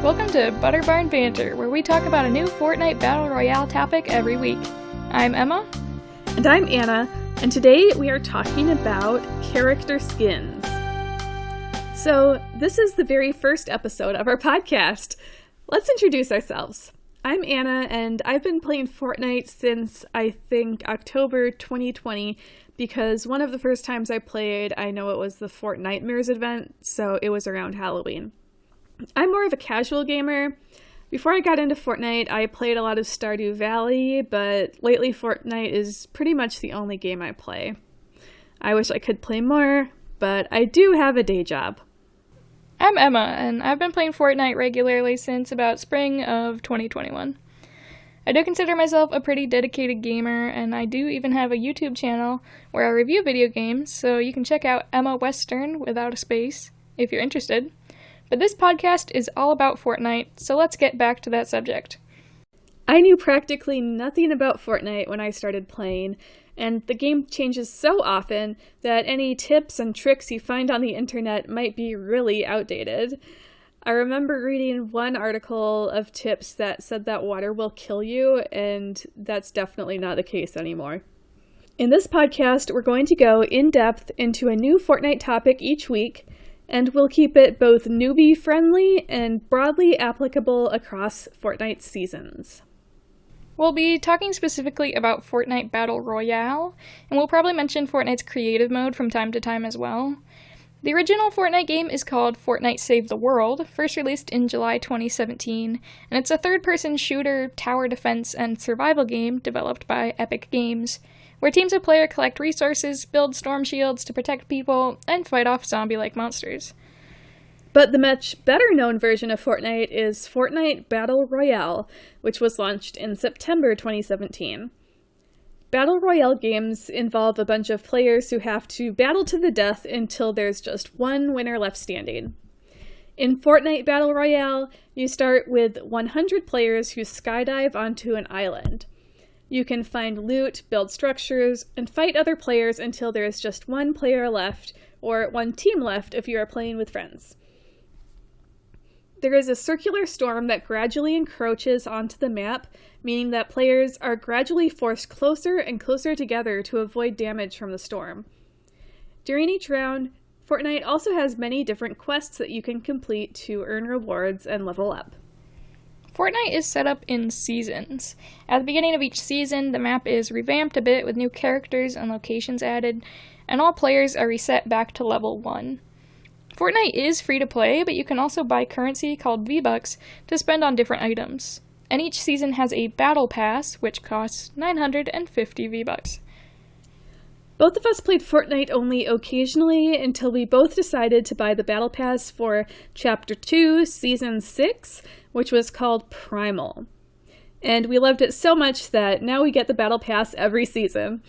Welcome to Barn Banter, where we talk about a new Fortnite Battle Royale topic every week. I'm Emma. And I'm Anna, and today we are talking about character skins. So, this is the very first episode of our podcast. Let's introduce ourselves. I'm Anna, and I've been playing Fortnite since, I think, October 2020, because one of the first times I played, I know it was the Fortnitemares event, so it was around Halloween. I'm more of a casual gamer. Before I got into Fortnite, I played a lot of Stardew Valley, but lately Fortnite is pretty much the only game I play. I wish I could play more, but I do have a day job. I'm Emma, and I've been playing Fortnite regularly since about spring of 2021. I do consider myself a pretty dedicated gamer, and I do even have a YouTube channel where I review video games, so you can check out Emma Western without a space if you're interested. But this podcast is all about Fortnite, so let's get back to that subject. I knew practically nothing about Fortnite when I started playing, and the game changes so often that any tips and tricks you find on the internet might be really outdated. I remember reading one article of tips that said that water will kill you, and that's definitely not the case anymore. In this podcast, we're going to go in depth into a new Fortnite topic each week, and we'll keep it both newbie-friendly and broadly applicable across Fortnite seasons. We'll be talking specifically about Fortnite Battle Royale, and we'll probably mention Fortnite's creative mode from time to time as well. The original Fortnite game is called Fortnite Save the World, first released in July 2017, and it's a third-person shooter, tower defense, and survival game developed by Epic Games, where teams of players collect resources, build storm shields to protect people, and fight off zombie-like monsters. But the much better-known version of Fortnite is Fortnite Battle Royale, which was launched in September 2017. Battle Royale games involve a bunch of players who have to battle to the death until there's just one winner left standing. In Fortnite Battle Royale, you start with 100 players who skydive onto an island. You can find loot, build structures, and fight other players until there is just one player left, or one team left if you are playing with friends. There is a circular storm that gradually encroaches onto the map, meaning that players are gradually forced closer and closer together to avoid damage from the storm. During each round, Fortnite also has many different quests that you can complete to earn rewards and level up. Fortnite is set up in seasons. At the beginning of each season, the map is revamped a bit with new characters and locations added, and all players are reset back to level 1. Fortnite is free to play, but you can also buy currency called V-Bucks to spend on different items. And each season has a Battle Pass, which costs 950 V-Bucks. Both of us played Fortnite only occasionally until we both decided to buy the Battle Pass for Chapter 2, Season 6, which was called Primal. And we loved it so much that now we get the Battle Pass every season.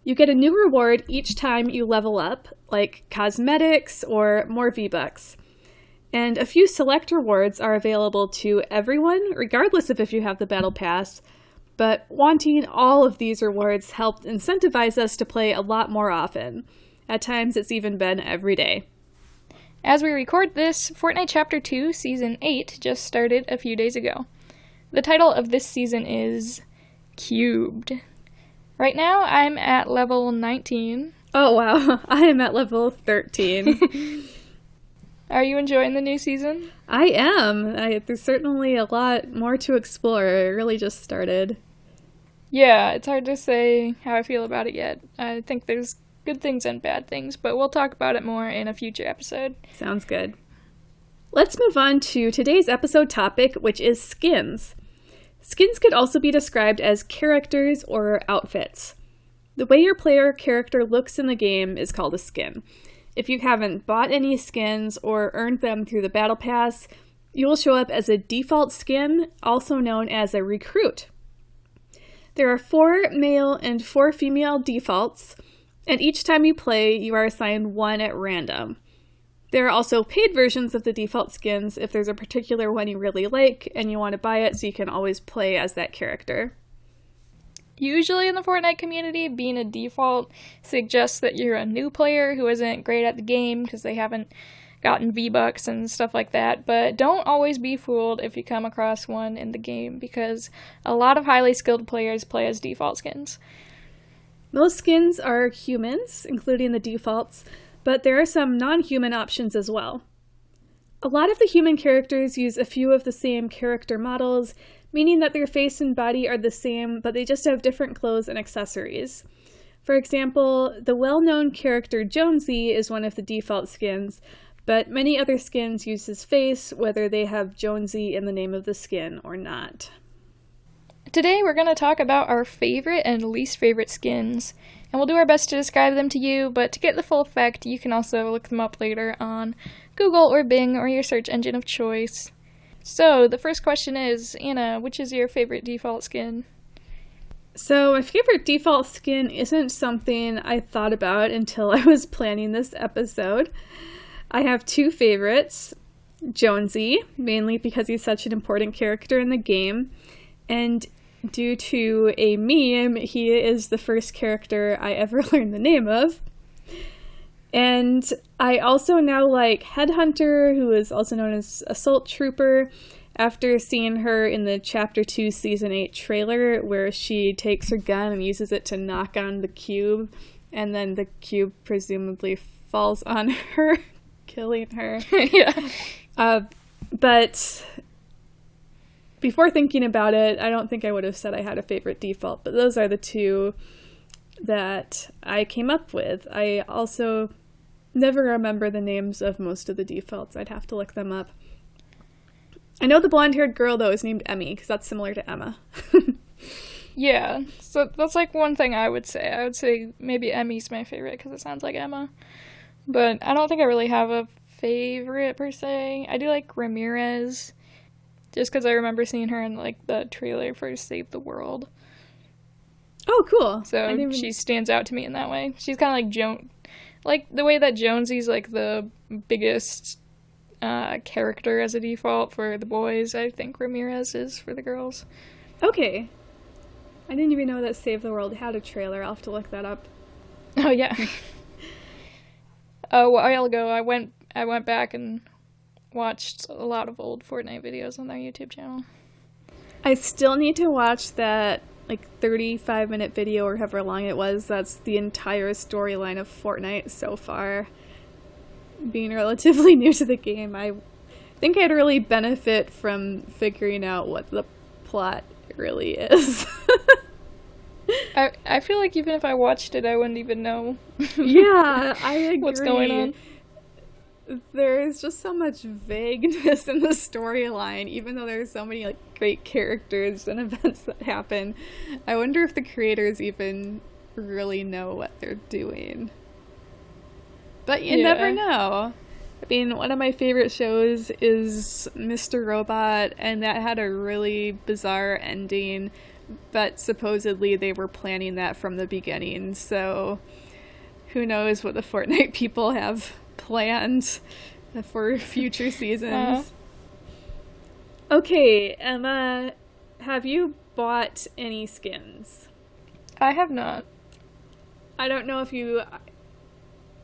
You get a new reward each time you level up, like cosmetics or more V-Bucks. And a few select rewards are available to everyone, regardless of if you have the Battle Pass, but wanting all of these rewards helped incentivize us to play a lot more often. At times, it's even been every day. As we record this, Fortnite Chapter 2, Season 8 just started a few days ago. The title of this season is Cubed. Right now, I'm at level 19. Oh wow, I am at level 13. Are you enjoying the new season? I am. There's certainly a lot more to explore. It really just started. Yeah, it's hard to say how I feel about it yet. I think there's good things and bad things, but we'll talk about it more in a future episode. Sounds good. Let's move on to today's episode topic, which is skins. Skins could also be described as characters or outfits. The way your player character looks in the game is called a skin. If you haven't bought any skins or earned them through the Battle Pass, you will show up as a default skin, also known as a recruit. There are 4 male and 4 female defaults, and each time you play, you are assigned one at random. There are also paid versions of the default skins if there's a particular one you really like and you want to buy it so you can always play as that character. Usually in the Fortnite community, being a default suggests that you're a new player who isn't great at the game because they haven't gotten V-Bucks and stuff like that, but don't always be fooled if you come across one in the game, because a lot of highly skilled players play as default skins. Most skins are humans, including the defaults, but there are some non-human options as well. A lot of the human characters use a few of the same character models, meaning that their face and body are the same, but they just have different clothes and accessories. For example, the well-known character Jonesy is one of the default skins, but many other skins use his face, whether they have Jonesy in the name of the skin or not. Today we're going to talk about our favorite and least favorite skins, and we'll do our best to describe them to you, but to get the full effect, you can also look them up later on Google or Bing or your search engine of choice. So, the first question is, Anna, which is your favorite default skin? So, my favorite default skin isn't something I thought about until I was planning this episode. I have two favorites, Jonesy, mainly because he's such an important character in the game, and due to a meme, he is the first character I ever learned the name of. And I also now like Headhunter, who is also known as Assault Trooper, after seeing her in the Chapter 2 Season 8 trailer, where she takes her gun and uses it to knock on the cube, and then the cube presumably falls on her, killing her. Yeah. But before thinking about it, I don't think I would have said I had a favorite default, but those are the two that I came up with. I also never remember the names of most of the defaults. I'd have to look them up. I know the blonde-haired girl, though, is named Emmy, because that's similar to Emma. Yeah, so that's like one thing I would say. I would say maybe Emmy's my favorite, because it sounds like Emma. But I don't think I really have a favorite, per se. I do like Ramirez, just because I remember seeing her in, like, the trailer for Save the World. Oh, cool. So she stands out to me in that way. She's kind of like like the way that Jonesy's like the biggest character as a default for the boys. I think Ramirez is for the girls. Okay. I didn't even know that Save the World had a trailer. I'll have to look that up. Oh yeah. A while ago, I went back and watched a lot of old Fortnite videos on their YouTube channel. I still need to watch that 35-minute video or however long it was. That's the entire storyline of Fortnite so far. Being relatively new to the game, I think I'd really benefit from figuring out what the plot really is. I feel like even if I watched it, I wouldn't even know. Yeah, I agree. What's going on. There's just so much vagueness in the storyline, even though there's so many great characters and events that happen. I wonder if the creators even really know what they're doing. But you never know. I mean, one of my favorite shows is Mr. Robot, and that had a really bizarre ending, but supposedly they were planning that from the beginning, so who knows what the Fortnite people have planned for future seasons. Okay, Emma, have you bought any skins? I have not. I don't know if you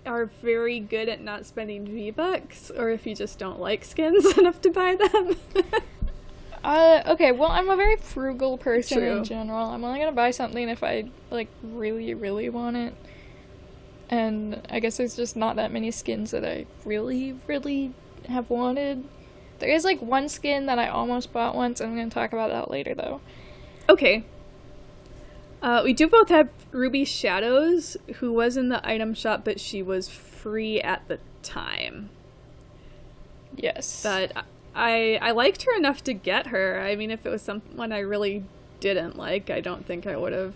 are very good at not spending V-Bucks, or if you just don't like skins enough to buy them. Okay, well, I'm a very frugal person in general. I'm only gonna buy something if I, really, really want it. And I guess there's just not that many skins that I really, really have wanted. There is, one skin that I almost bought once. I'm gonna talk about that later, though. Okay. We do both have Ruby Shadows, who was in the item shop, but she was free at the time. Yes. But I liked her enough to get her. I mean, if it was someone I really didn't like, I don't think I would have,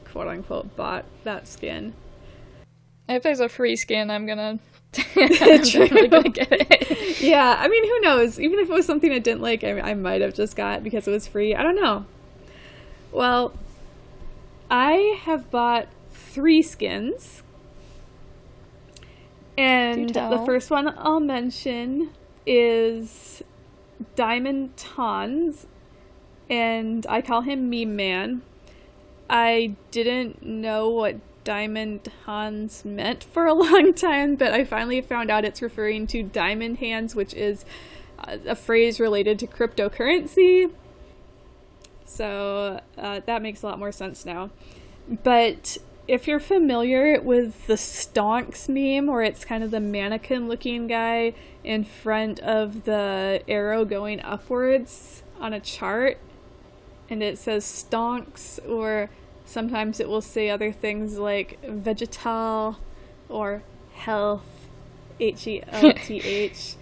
quote-unquote, bought that skin. If there's a free skin, I'm gonna definitely gonna get it. Yeah, I mean, who knows? Even if it was something I didn't like, I might have just got it because it was free. I don't know. Well, I have bought 3 skins. And the first one I'll mention is Diamond Tons, and I call him Meme Man. I didn't know what Diamond Hands meant for a long time, but I finally found out it's referring to diamond hands, which is a phrase related to cryptocurrency. So that makes a lot more sense now. But if you're familiar with the Stonks meme, where it's kind of the mannequin-looking guy in front of the arrow going upwards on a chart, and it says Stonks, or sometimes it will say other things like vegetal or health, HELTH.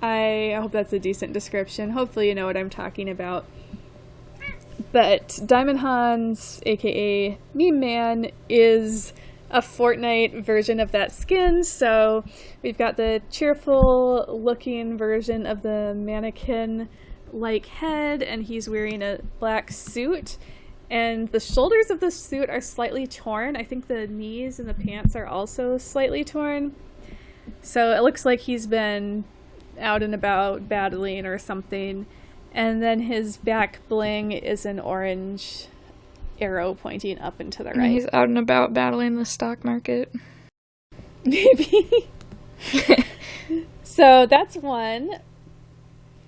I hope that's a decent description. Hopefully you know what I'm talking about. But Diamond Hans, aka Meme Man, is a Fortnite version of that skin. So we've got the cheerful looking version of the mannequin-like head, and he's wearing a black suit. And the shoulders of the suit are slightly torn. I think the knees and the pants are also slightly torn. So it looks like he's been out and about battling or something. And then his back bling is an orange arrow pointing up and to the right. He's out and about battling the stock market. Maybe. So that's one.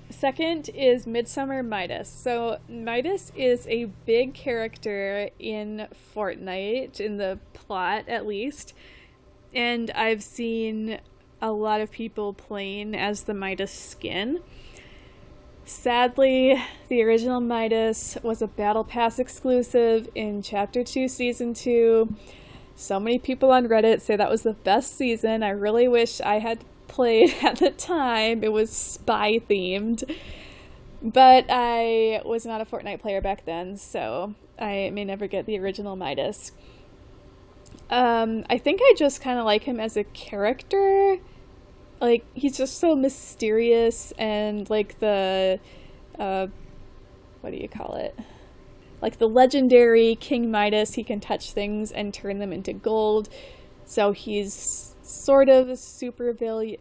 Second is Midsummer Midas. So Midas is a big character in Fortnite, in the plot at least. And I've seen a lot of people playing as the Midas skin. Sadly, the original Midas was a Battle Pass exclusive in Chapter 2, Season 2. So many people on Reddit say that was the best season. I really wish I had played at the time. It was spy themed. But I was not a Fortnite player back then, so I may never get the original Midas. I think I just kind of like him as a character. Like, he's just so mysterious, and like the, what do you call it? Like the legendary King Midas, he can touch things and turn them into gold. So he's sort of a supervillain.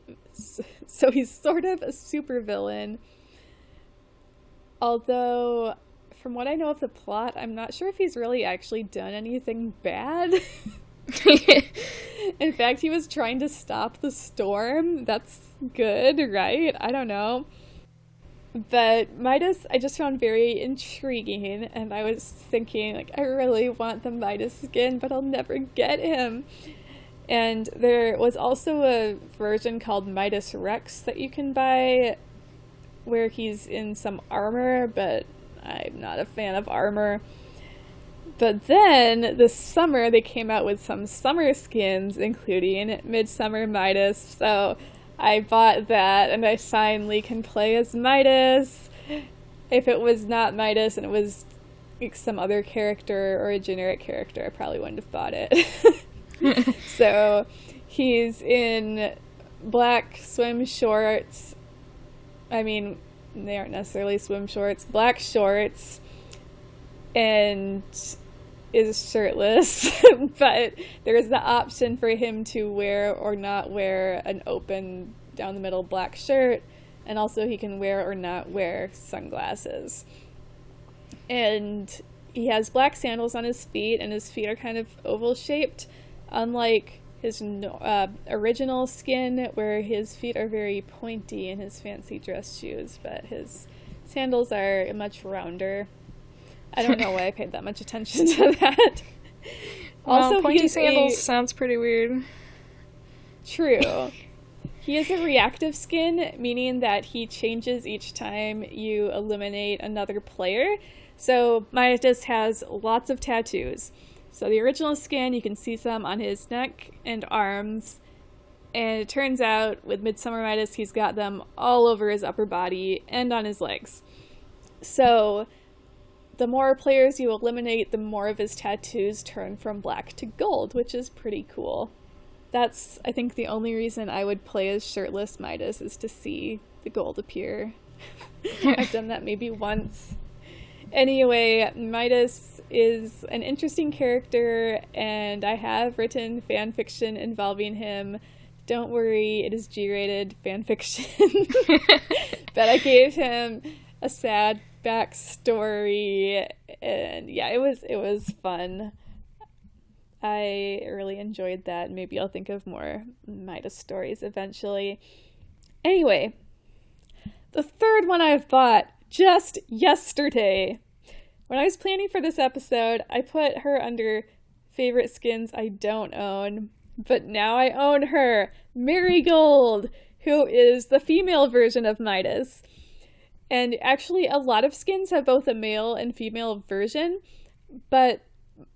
Although, from what I know of the plot, I'm not sure if he's really actually done anything bad. In fact, he was trying to stop the storm. That's good, right? I don't know. But Midas, I just found very intriguing, and I was thinking, like, I really want the Midas skin, but I'll never get him. And there was also a version called Midas Rex that you can buy, where he's in some armor, but I'm not a fan of armor. But then, this summer, they came out with some summer skins, including Midsummer Midas, so I bought that, and I finally can play as Midas. If it was not Midas and it was like some other character or a generic character, I probably wouldn't have bought it. So, he's in black swim shorts. I mean, they aren't necessarily swim shorts. Black shorts. And is shirtless, but there is the option for him to wear or not wear an open down the middle black shirt, and also he can wear or not wear sunglasses. And he has black sandals on his feet, and his feet are kind of oval shaped, unlike his original skin, where his feet are very pointy in his fancy dress shoes, but his sandals are much rounder. I don't know why I paid that much attention to that. Also, pointy sandals sounds pretty weird. True. He is a reactive skin, meaning that he changes each time you eliminate another player. So Midas has lots of tattoos. So the original skin, you can see some on his neck and arms. And it turns out with Midsummer Midas, he's got them all over his upper body and on his legs. So the more players you eliminate, the more of his tattoos turn from black to gold, which is pretty cool. That's, I think, the only reason I would play as shirtless Midas is to see the gold appear. I've done that maybe once. Anyway, Midas is an interesting character, and I have written fan fiction involving him. Don't worry, it is G-rated fan fiction. But I gave him a sad backstory, and yeah, it was fun. I really enjoyed that. Maybe I'll think of more Midas stories eventually. Anyway, the third one I've bought just yesterday. When I was planning for this episode, I put her under favorite skins I don't own, but now I own her, Marigold, who is the female version of Midas. And actually, a lot of skins have both a male and female version, but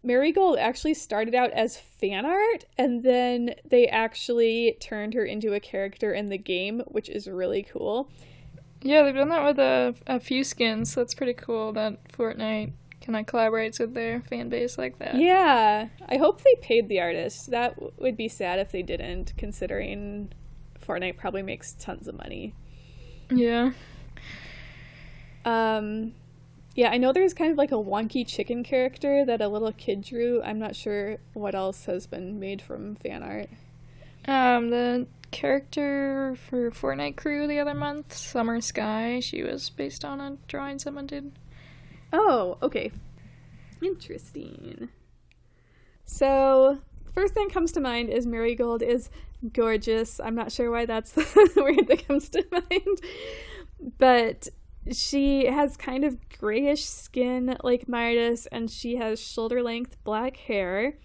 Marigold actually started out as fan art, and then they actually turned her into a character in the game, which is really cool. Yeah, they've done that with a few skins, so that's pretty cool that Fortnite kind of collaborates with their fan base like that. Yeah, I hope they paid the artist. That would be sad if they didn't, considering Fortnite probably makes tons of money. Yeah. Yeah, I know there's kind of like a wonky chicken character that a little kid drew. I'm not sure what else has been made from fan art. The character for Fortnite Crew the other month, Summer Sky, she was based on a drawing someone did. Oh, okay. Interesting. So, first thing comes to mind is Marigold is gorgeous. I'm not sure why that's the word that comes to mind. But she has kind of grayish skin like Midas, and she has shoulder-length black hair,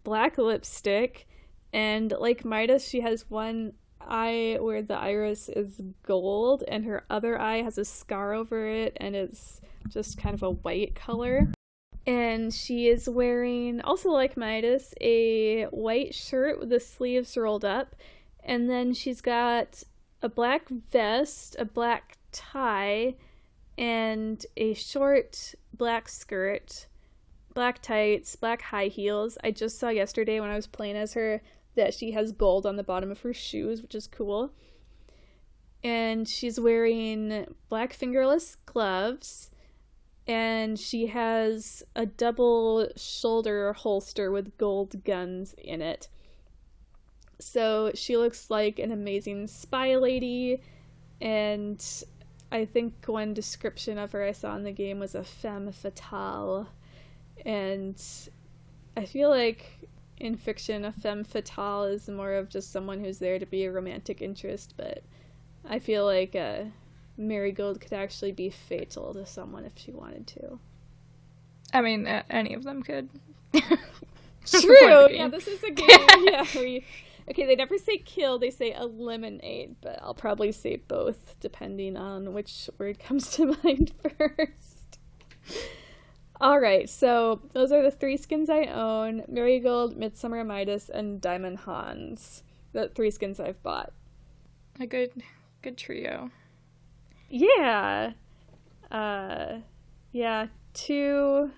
black lipstick, and like Midas, she has one eye where the iris is gold, and her other eye has a scar over it, and it's just kind of a white color. And she is wearing, also like Midas, a white shirt with the sleeves rolled up, and then she's got a black vest, a black tie, and a short black skirt, black tights, black high heels. I just saw yesterday when I was playing as her that she has gold on the bottom of her shoes, which is cool. And she's wearing black fingerless gloves, and she has a double shoulder holster with gold guns in it. So she looks like an amazing spy lady, and I think one description of her I saw in the game was a femme fatale, and I feel like in fiction a femme fatale is more of just someone who's there to be a romantic interest, but I feel like Marigold could actually be fatal to someone if she wanted to. I mean, any of them could. True! Yeah, this is a game. Yeah, okay, they never say kill, they say eliminate, but I'll probably say both, depending on which word comes to mind first. Alright, so those are the three skins I own: Marigold, Midsummer Midas, and Diamond Hans. The three skins I've bought. A good trio. Yeah. Yeah, two,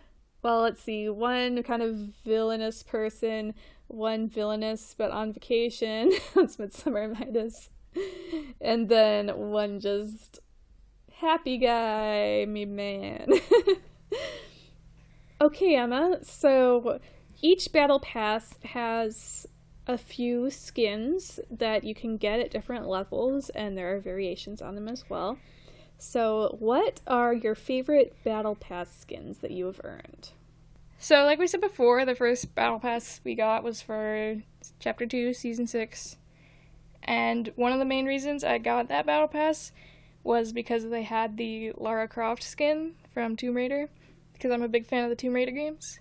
well, let's see, one kind of villainous person, one villainous but on vacation. That's Midsummer Midas. And then one just happy guy, me man. Okay, Emma, so each battle pass has a few skins that you can get at different levels, and there are variations on them as well. So what are your favorite battle pass skins that you have earned? So, like we said before, the first battle pass we got was for Chapter 2, Season 6. And one of the main reasons I got that battle pass was because they had the Lara Croft skin from Tomb Raider, because I'm a big fan of the Tomb Raider games.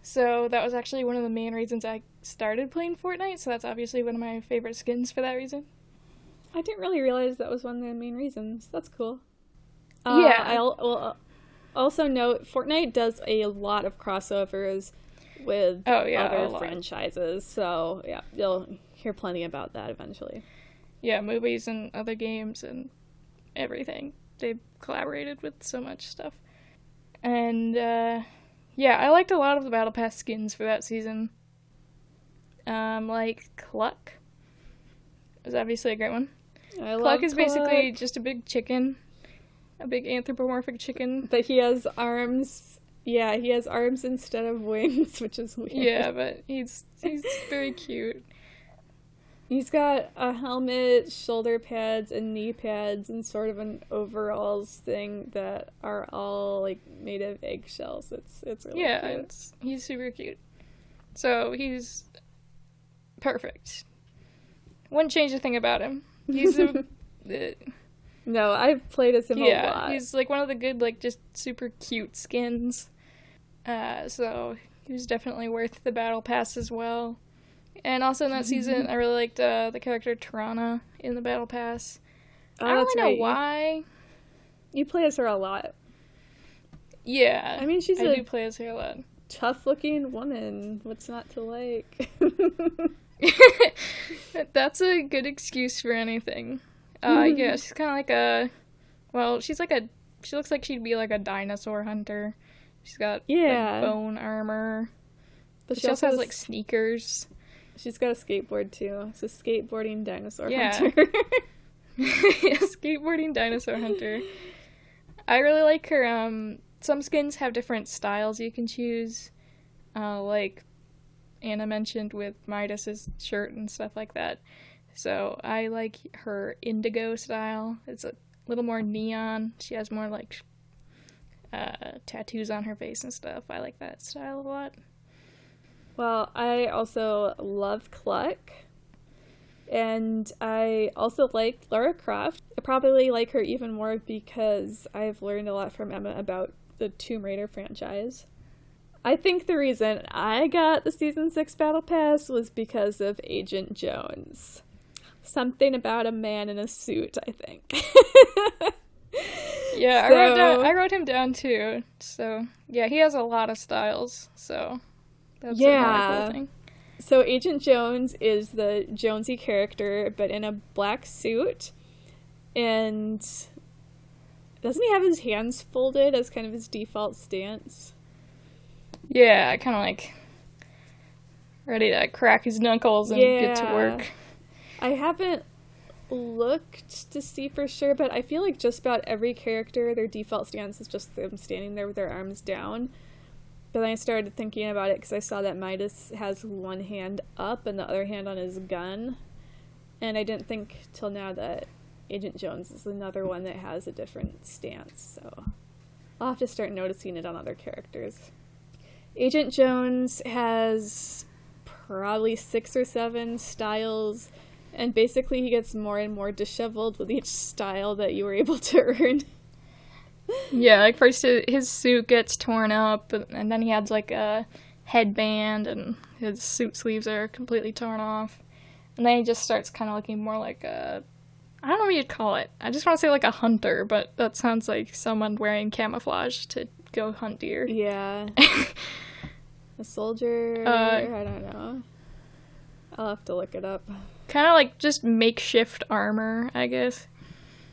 So that was actually one of the main reasons I started playing Fortnite, so that's obviously one of my favorite skins for that reason. I didn't really realize that was one of the main reasons. That's cool. Yeah. I'll also note, Fortnite does a lot of crossovers with other franchises, so yeah, you'll hear plenty about that eventually. Yeah, movies and other games and everything. They've collaborated with so much stuff. And, yeah, I liked a lot of the Battle Pass skins for that season. Like Cluck. It was obviously a great one. Cluck is basically just a big chicken. A big anthropomorphic chicken. But he has arms. Yeah, he has arms instead of wings, which is weird. Yeah, but he's very cute. He's got a helmet, shoulder pads, and knee pads, and sort of an overalls thing that are all like made of eggshells. It's really cute. He's super cute. So he's perfect. Wouldn't change a thing about him. He's a... No, I've played as him a lot. Yeah, he's like one of the good, like, just super cute skins. So he was definitely worth the battle pass as well. And also in that season, I really liked the character Tirana in the battle pass. I don't really know why. You play as her a lot. Yeah. I mean, I do play as her a lot. Tough-looking woman. What's not to like? That's a good excuse for anything. Yeah, she's kind of like she looks like she'd be like a dinosaur hunter. She's got like, bone armor. But she also has like sneakers. She's got a skateboard too. It's a skateboarding dinosaur hunter. Yeah, skateboarding dinosaur hunter. I really like her. Some skins have different styles you can choose. Like Anna mentioned with Midas's shirt and stuff like that. So I like her indigo style. It's a little more neon. She has more like tattoos on her face and stuff. I like that style a lot. Well, I also love Cluck. And I also like Lara Croft. I probably like her even more because I've learned a lot from Emma about the Tomb Raider franchise. I think the reason I got the Season 6 Battle Pass was because of Agent Jones. Something about a man in a suit, I think. Yeah, I wrote him down too. So, yeah, he has a lot of styles. So, that's another cool thing. So Agent Jones is the Jonesy character, but in a black suit. And doesn't he have his hands folded as kind of his default stance? Yeah, kind of like ready to crack his knuckles and get to work. I haven't looked to see for sure, but I feel like just about every character, their default stance is just them standing there with their arms down. But then I started thinking about it because I saw that Midas has one hand up and the other hand on his gun. And I didn't think till now that Agent Jones is another one that has a different stance. So I'll have to start noticing it on other characters. Agent Jones has probably 6 or 7 styles. And basically he gets more and more disheveled with each style that you were able to earn. Yeah, like first his suit gets torn up, and then he has like a headband, and his suit sleeves are completely torn off. And then he just starts kind of looking more like I don't know what you'd call it. I just want to say like a hunter, but that sounds like someone wearing camouflage to go hunt deer. Yeah. A soldier? I don't know. I'll have to look it up. Kind of like just makeshift armor, I guess.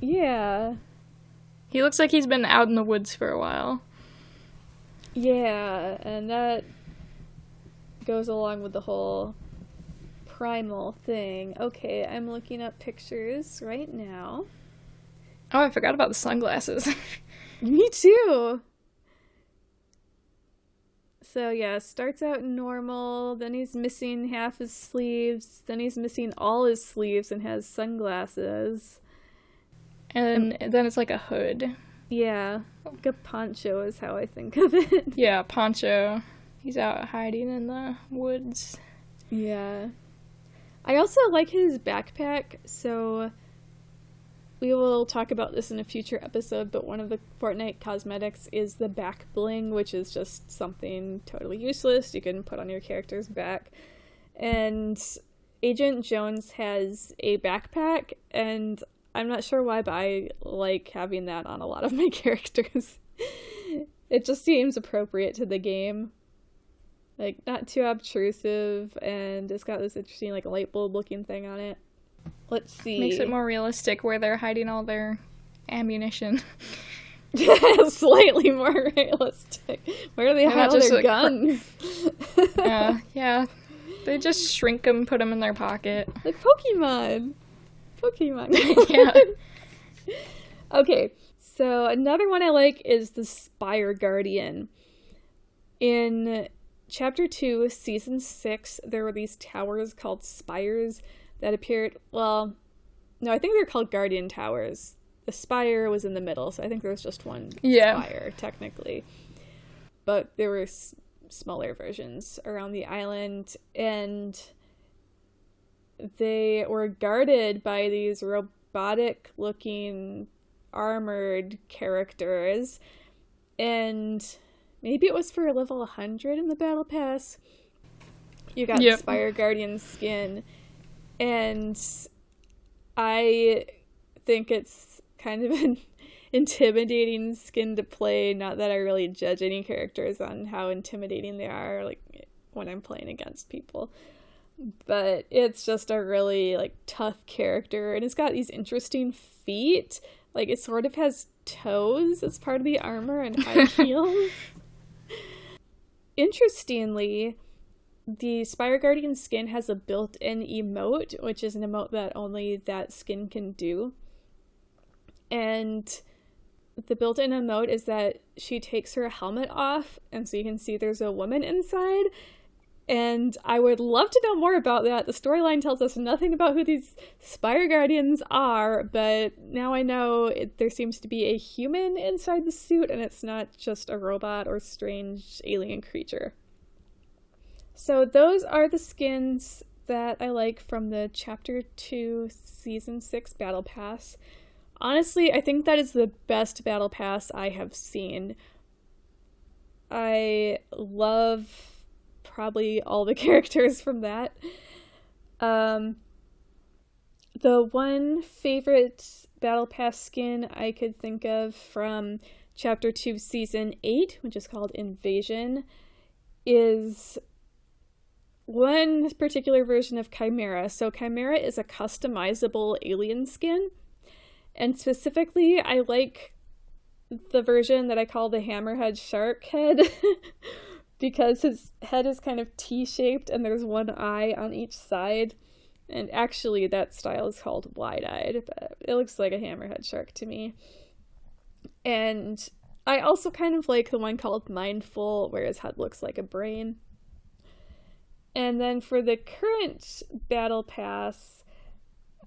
Yeah. He looks like he's been out in the woods for a while. Yeah, and that goes along with the whole primal thing. Okay, I'm looking up pictures right now. Oh, I forgot about the sunglasses. Me too! So yeah, starts out normal, then he's missing half his sleeves, then he's missing all his sleeves and has sunglasses. And then it's like a hood. Yeah, like a poncho is how I think of it. Yeah, poncho. He's out hiding in the woods. Yeah. I also like his backpack, so we will talk about this in a future episode, but one of the Fortnite cosmetics is the back bling, which is just something totally useless you can put on your character's back. And Agent Jones has a backpack, and I'm not sure why, but I like having that on a lot of my characters. It just seems appropriate to the game. Like, not too obtrusive, and it's got this interesting, like, light bulb looking thing on it. Let's see. Makes it more realistic where they're hiding all their ammunition. Slightly more realistic. Where do they hide all their guns? Yeah. They just shrink them, put them in their pocket. Like Pokemon. Yeah. Okay, so another one I like is the Spire Guardian. In Chapter 2, Season 6, there were these towers called spires that appeared, well, no, I think they're called Guardian Towers. The spire was in the middle, so I think there was just one spire, technically. But there were smaller versions around the island, and they were guarded by these robotic looking armored characters, and maybe it was for level 100 in the battle pass. You got the Spire Guardian skin, and I think it's kind of an intimidating skin to play. Not that I really judge any characters on how intimidating they are, like when I'm playing against people, but it's just a really like tough character, and it's got these interesting feet. Like it sort of has toes as part of the armor and high heels. Interestingly, the Spire Guardian skin has a built-in emote, which is an emote that only that skin can do. And the built-in emote is that she takes her helmet off, and so you can see there's a woman inside. And I would love to know more about that. The storyline tells us nothing about who these Spire Guardians are, but now I know there seems to be a human inside the suit, and it's not just a robot or strange alien creature. So those are the skins that I like from the Chapter 2 Season 6 Battle Pass. Honestly, I think that is the best Battle Pass I have seen. I love probably all the characters from that. The one favorite Battle Pass skin I could think of from Chapter 2 Season 8, which is called Invasion, is one particular version of Chimera. So Chimera is a customizable alien skin, and specifically I like the version that I call the Hammerhead Shark head because his head is kind of T-shaped and there's one eye on each side, and actually that style is called wide-eyed, but it looks like a hammerhead shark to me. And I also kind of like the one called Mindful, where his head looks like a brain. And then for the current Battle Pass,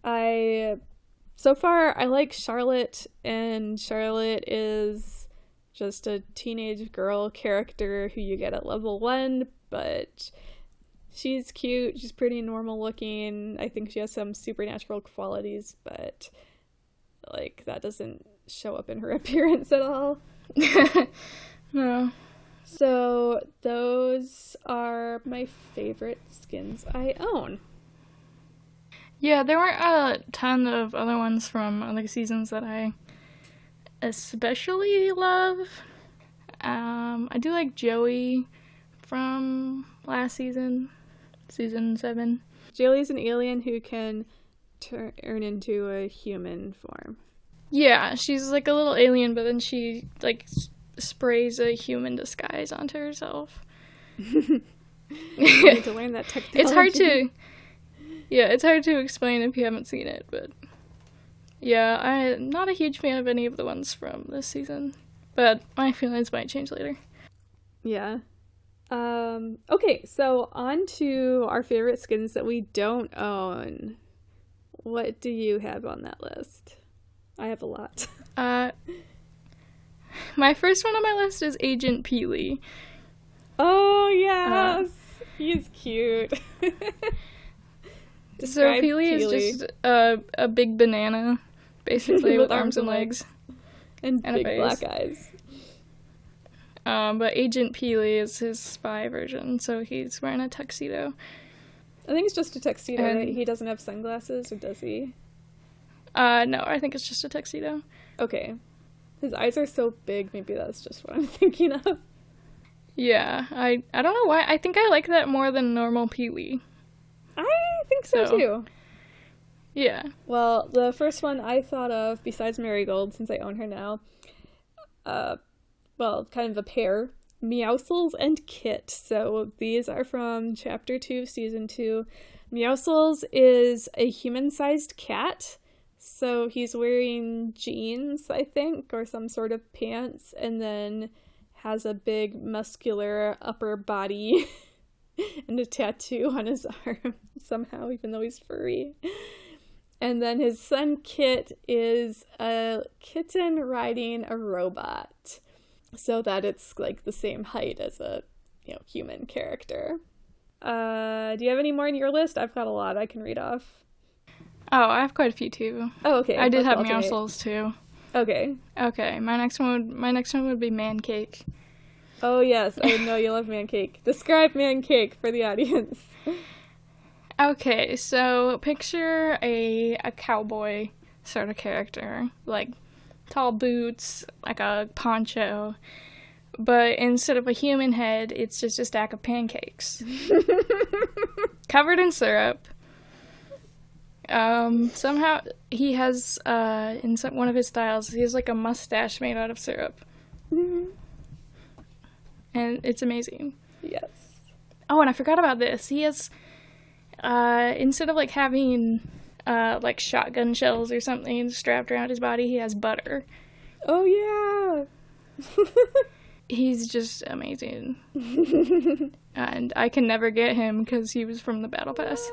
so far I like Charlotte, and Charlotte is just a teenage girl character who you get at level 1, but she's cute, she's pretty normal looking. I think she has some supernatural qualities, but like that doesn't show up in her appearance at all. No. So those are my favorite skins I own. Yeah, there weren't a ton of other ones from other seasons that I especially love. I do like Joey from last season, season 7. Joey's an alien who can turn into a human form. Yeah, she's like a little alien, but then she like sprays a human disguise onto herself. I need to learn that technology. It's hard to explain if you haven't seen it, but yeah, I'm not a huge fan of any of the ones from this season, but my feelings might change later. Yeah. Okay, so on to our favorite skins that we don't own. What do you have on that list? I have a lot. My first one on my list is Agent Peely. Oh, yes! He's cute. So Peely is just a big banana, basically, with arms and legs. And big a face. Black eyes. But Agent Peely is his spy version, so he's wearing a tuxedo. I think it's just a tuxedo, right? He doesn't have sunglasses, or does he? No, I think it's just a tuxedo. Okay. His eyes are so big, maybe that's just what I'm thinking of. Yeah, I don't know why. I think I like that more than normal Peely. I think so too. Yeah. Well, the first one I thought of, besides Marigold, since I own her now, kind of a pair, Meowscles and Kit. So these are from Chapter 2, Season 2. Meowscles is a human-sized cat. So he's wearing jeans, I think, or some sort of pants, and then has a big muscular upper body and a tattoo on his arm somehow, even though he's furry. And then his son Kit is a kitten riding a robot, so that it's like the same height as a human character. Do you have any more on your list? I've got a lot I can read off. Oh, I have quite a few too. Oh, okay. I did have Meowscles too. Okay. Okay, my next one would be Man Cake. Oh yes, I know you love Man Cake. Describe Man Cake for the audience. Okay, so picture a cowboy sort of character, like tall boots, like a poncho, but instead of a human head, it's just a stack of pancakes. Covered in syrup. Somehow he has, in one of his styles, he has like a mustache made out of syrup. Mm-hmm. And it's amazing. Yes. Oh, and I forgot about this. He has, instead of like having, like shotgun shells or something strapped around his body, he has butter. Oh, yeah. He's just amazing. And I can never get him because he was from the Battle Pass.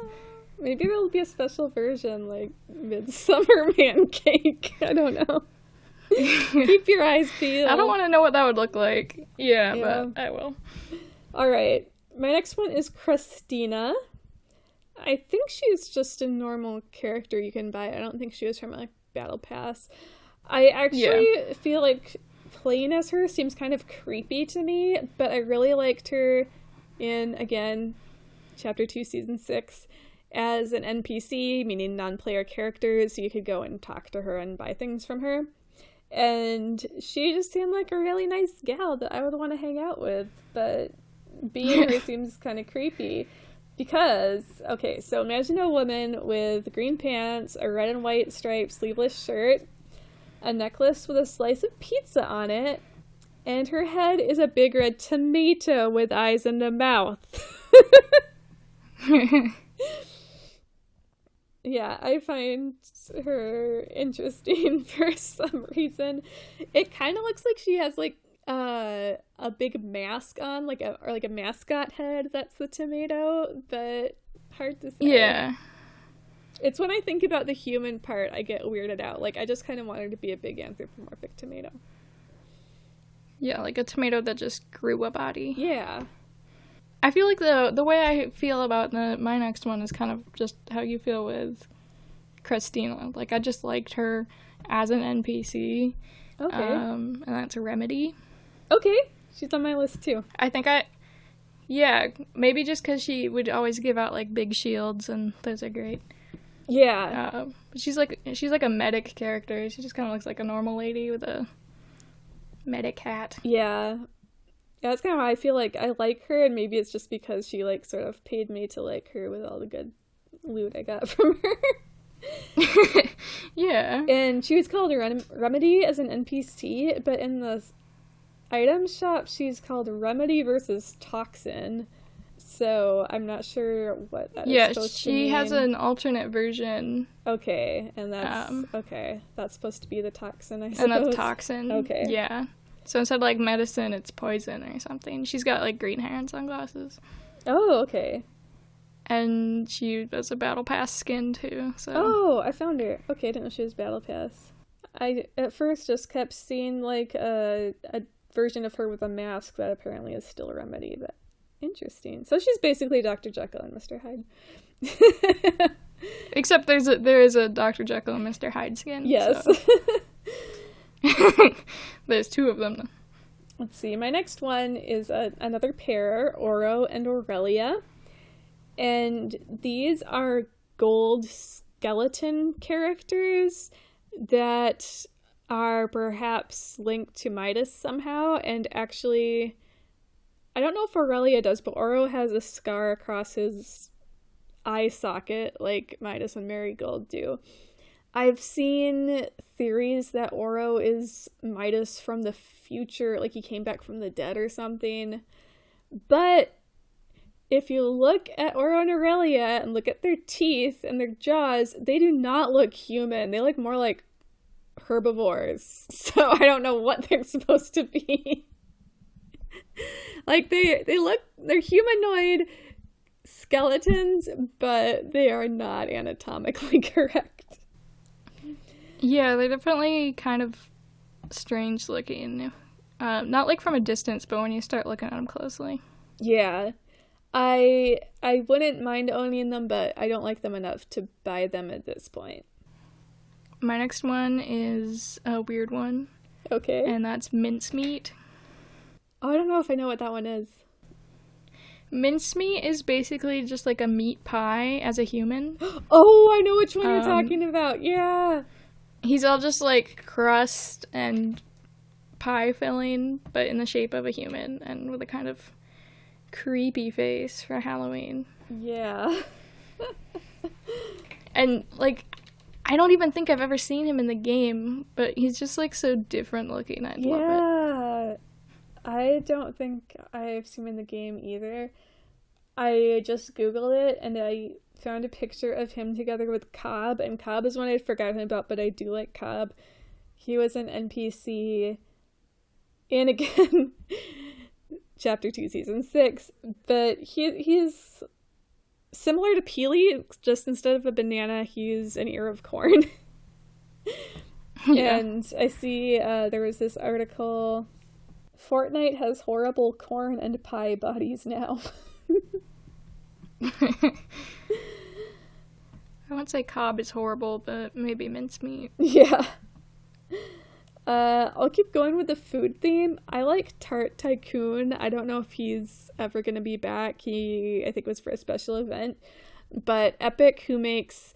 Maybe there'll be a special version, like Midsummer Man Cake. I don't know. Keep your eyes peeled. I don't want to know what that would look like. Yeah, but I will. All right. My next one is Christina. I think she's just a normal character you can buy. I don't think she was from a Battle Pass. I actually feel like playing as her seems kind of creepy to me, but I really liked her in, again, Chapter 2, Season 6, as an NPC, meaning non-player character, so you could go and talk to her and buy things from her. And she just seemed like a really nice gal that I would want to hang out with, but being her seems kind of creepy. Because, okay, so imagine a woman with green pants, a red and white striped sleeveless shirt, a necklace with a slice of pizza on it, and her head is a big red tomato with eyes and a mouth. Yeah, I find her interesting for some reason. It kind of looks like she has like a big mask on, like a mascot head. That's the tomato, but hard to say. Yeah. It's when I think about the human part, I get weirded out. Like, I just kind of want her to be a big anthropomorphic tomato. Yeah, like a tomato that just grew a body. Yeah. I feel like the way I feel about my next one is kind of just how you feel with Christina. Like, I just liked her as an NPC. Okay. And that's a Remedy. Okay. She's on my list, too. I think yeah, maybe just because she would always give out, like, big shields, and those are great. Yeah. But she's like a medic character. She just kind of looks like a normal lady with a medic hat. Yeah. Yeah, that's kind of how I feel. Like, I like her, and maybe it's just because she, like, sort of paid me to like her with all the good loot I got from her. Yeah. And she was called Remedy as an NPC, but in the item shop, she's called Remedy versus Toxin. So I'm not sure what that is supposed to mean. Yeah, she has an alternate version. Okay, and that's okay. That's supposed to be the Toxin, I suppose. And that's Toxin. Okay. Yeah. So instead of like medicine, it's poison or something. She's got like green hair and sunglasses. Oh, okay. And she has a Battle Pass skin too. So. Oh, I found her. Okay, I didn't know she was Battle Pass. I at first just kept seeing like a version of her with a mask that apparently is still a Remedy, but interesting. So she's basically Dr. Jekyll and Mr. Hyde. Except there is a Dr. Jekyll and Mr. Hyde skin. Yes. So. There's two of them. Let's see. My next one is another pair, Oro and Aurelia. And these are gold skeleton characters that are perhaps linked to Midas somehow. And actually, I don't know if Aurelia does, but Oro has a scar across his eye socket like Midas and Marigold do. I've seen theories that Oro is Midas from the future, like he came back from the dead or something. But if you look at Oro and Aurelia and look at their teeth and their jaws, they do not look human. They look more like herbivores. So I don't know what they're supposed to be. Like they're humanoid skeletons, but they are not anatomically correct. Yeah, they're definitely kind of strange looking. Not like from a distance, but when you start looking at them closely. Yeah. I wouldn't mind owning them, but I don't like them enough to buy them at this point. My next one is a weird one. Okay. And that's mincemeat. Oh, I don't know if I know what that one is. Mincemeat is basically just like a meat pie as a human. Oh, I know which one you're talking about. Yeah. He's all just like crust and pie filling, but in the shape of a human and with a kind of creepy face for Halloween. Yeah. And like, I don't even think I've ever seen him in the game, but he's just like so different looking. I love it. Yeah. I don't think I've seen him in the game either. I just Googled it and I found a picture of him together with Cobb, and Cobb is one I'd forgotten about, but I do like Cobb. He was an NPC in, again, Chapter 2, Season 6, but he's similar to Peely, just instead of a banana, he's an ear of corn. Yeah. And I see there was this article, Fortnite has horrible corn and pie bodies now. I won't say Cobb is horrible, but maybe mincemeat. Yeah. I'll keep going with the food theme. I like Tart Tycoon. I don't know if he's ever going to be back. I think, was for a special event. But Epic, who makes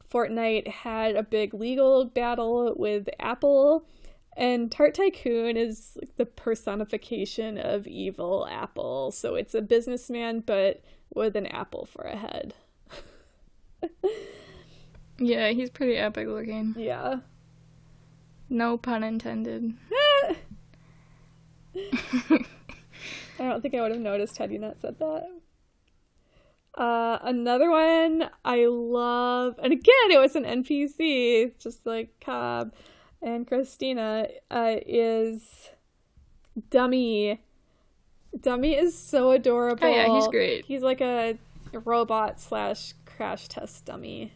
Fortnite, had a big legal battle with Apple. And Tart Tycoon is like the personification of evil Apple. So it's a businessman, but with an apple for a head. Yeah, he's pretty epic looking. Yeah. No pun intended. I don't think I would have noticed had you not said that. Another one I love, and again, it was an NPC, just like Cobb and Christina, is Dummy. Dummy is so adorable. Oh yeah, he's great. He's like a robot / crash test dummy.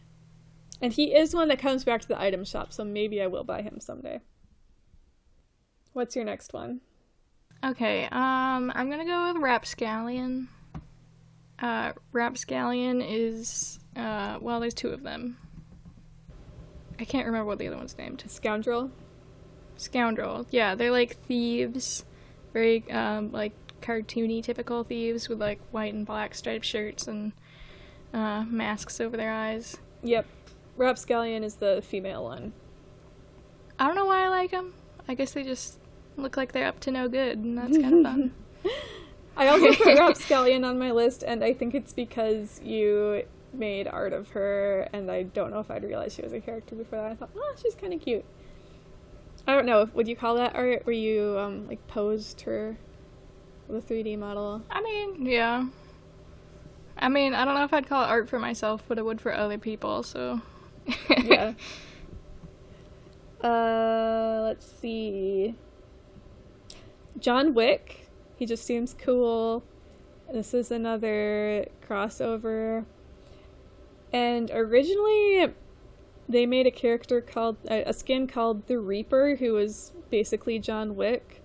And he is one that comes back to the item shop, so maybe I will buy him someday. What's your next one? Okay, I'm gonna go with Rapscallion. Rapscallion is, well, there's two of them. I can't remember what the other one's named. Scoundrel? Scoundrel. Yeah, they're like thieves. Very, like, cartoony, typical thieves with, like, white and black striped shirts and, masks over their eyes. Yep. Rapscallion is the female one. I don't know why I like them. I guess they just look like they're up to no good, and that's kind of fun. I also put Rapscallion on my list, and I think it's because you made art of her, and I don't know if I'd realized she was a character before that. I thought, oh, she's kind of cute. I don't know, would you call that art where you, like, posed her with a 3D model? I mean, yeah. I mean, I don't know if I'd call it art for myself, but I would for other people, so... Yeah. Let's see. John Wick. He just seems cool. This is another crossover. And originally, they made a character called, a skin called the Reaper, who was basically John Wick.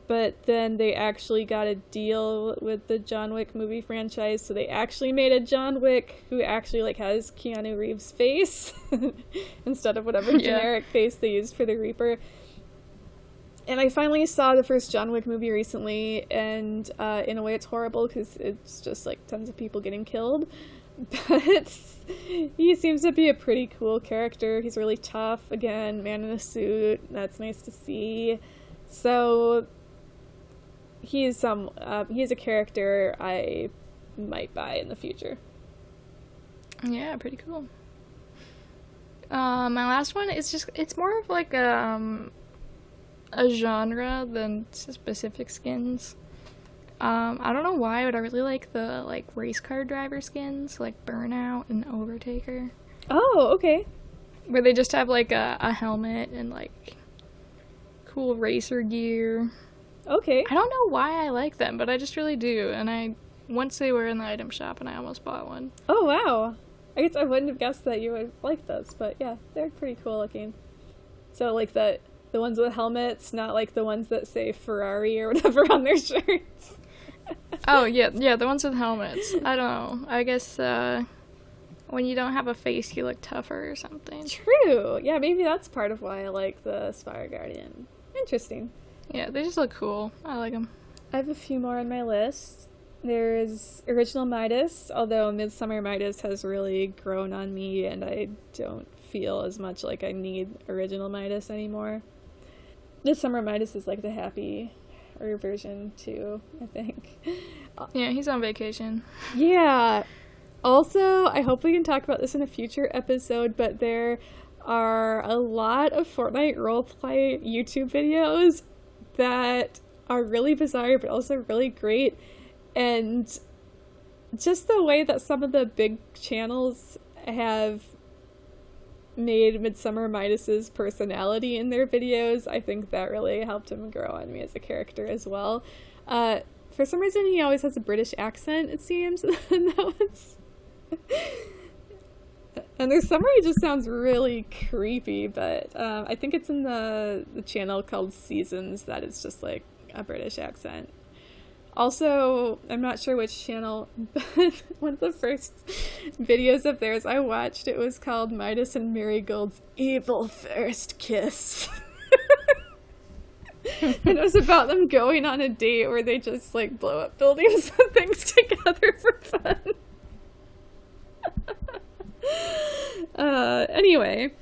But then they actually got a deal with the John Wick movie franchise, so they actually made a John Wick who actually, like, has Keanu Reeves' face instead of whatever generic face they used for the Reaper. And I finally saw the first John Wick movie recently, and in a way it's horrible because it's just, like, tons of people getting killed. But he seems to be a pretty cool character. He's really tough. Again, man in a suit. That's nice to see. So... he's a character I might buy in the future. Yeah, pretty cool. My last one is it's more of like a genre than specific skins. I don't know why, but I really like the like race car driver skins, like Burnout and Overtaker. Oh, okay. Where they just have like a helmet and like cool racer gear. Okay. I don't know why I like them, but I just really do. And once they were in the item shop, and I almost bought one. Oh, wow. I guess I wouldn't have guessed that you would like those, but yeah, they're pretty cool looking. So, like, the ones with helmets, not like the ones that say Ferrari or whatever on their shirts. Oh, yeah, the ones with helmets. I don't know. I guess, when you don't have a face, you look tougher or something. True. Yeah, maybe that's part of why I like the Spire Guardian. Interesting. Yeah, they just look cool. I like them. I have a few more on my list. There's Original Midas, although Midsummer Midas has really grown on me, and I don't feel as much like I need Original Midas anymore. Midsummer Midas is like the happy version too, I think. Yeah, he's on vacation. Yeah. Also, I hope we can talk about this in a future episode, but there are a lot of Fortnite roleplay YouTube videos that are really bizarre but also really great. And just the way that some of the big channels have made Midsummer Midas's personality in their videos, I think that really helped him grow on me as a character as well. For some reason, he always has a British accent, it seems. And there's some where he just sounds really creepy, but I think it's in the channel called Seasons that it's just like a British accent. Also, I'm not sure which channel, but one of the first videos of theirs I watched, it was called Midas and Marigold's Evil First Kiss. And it was about them going on a date where they just like blow up buildings and things together for fun. Anyway,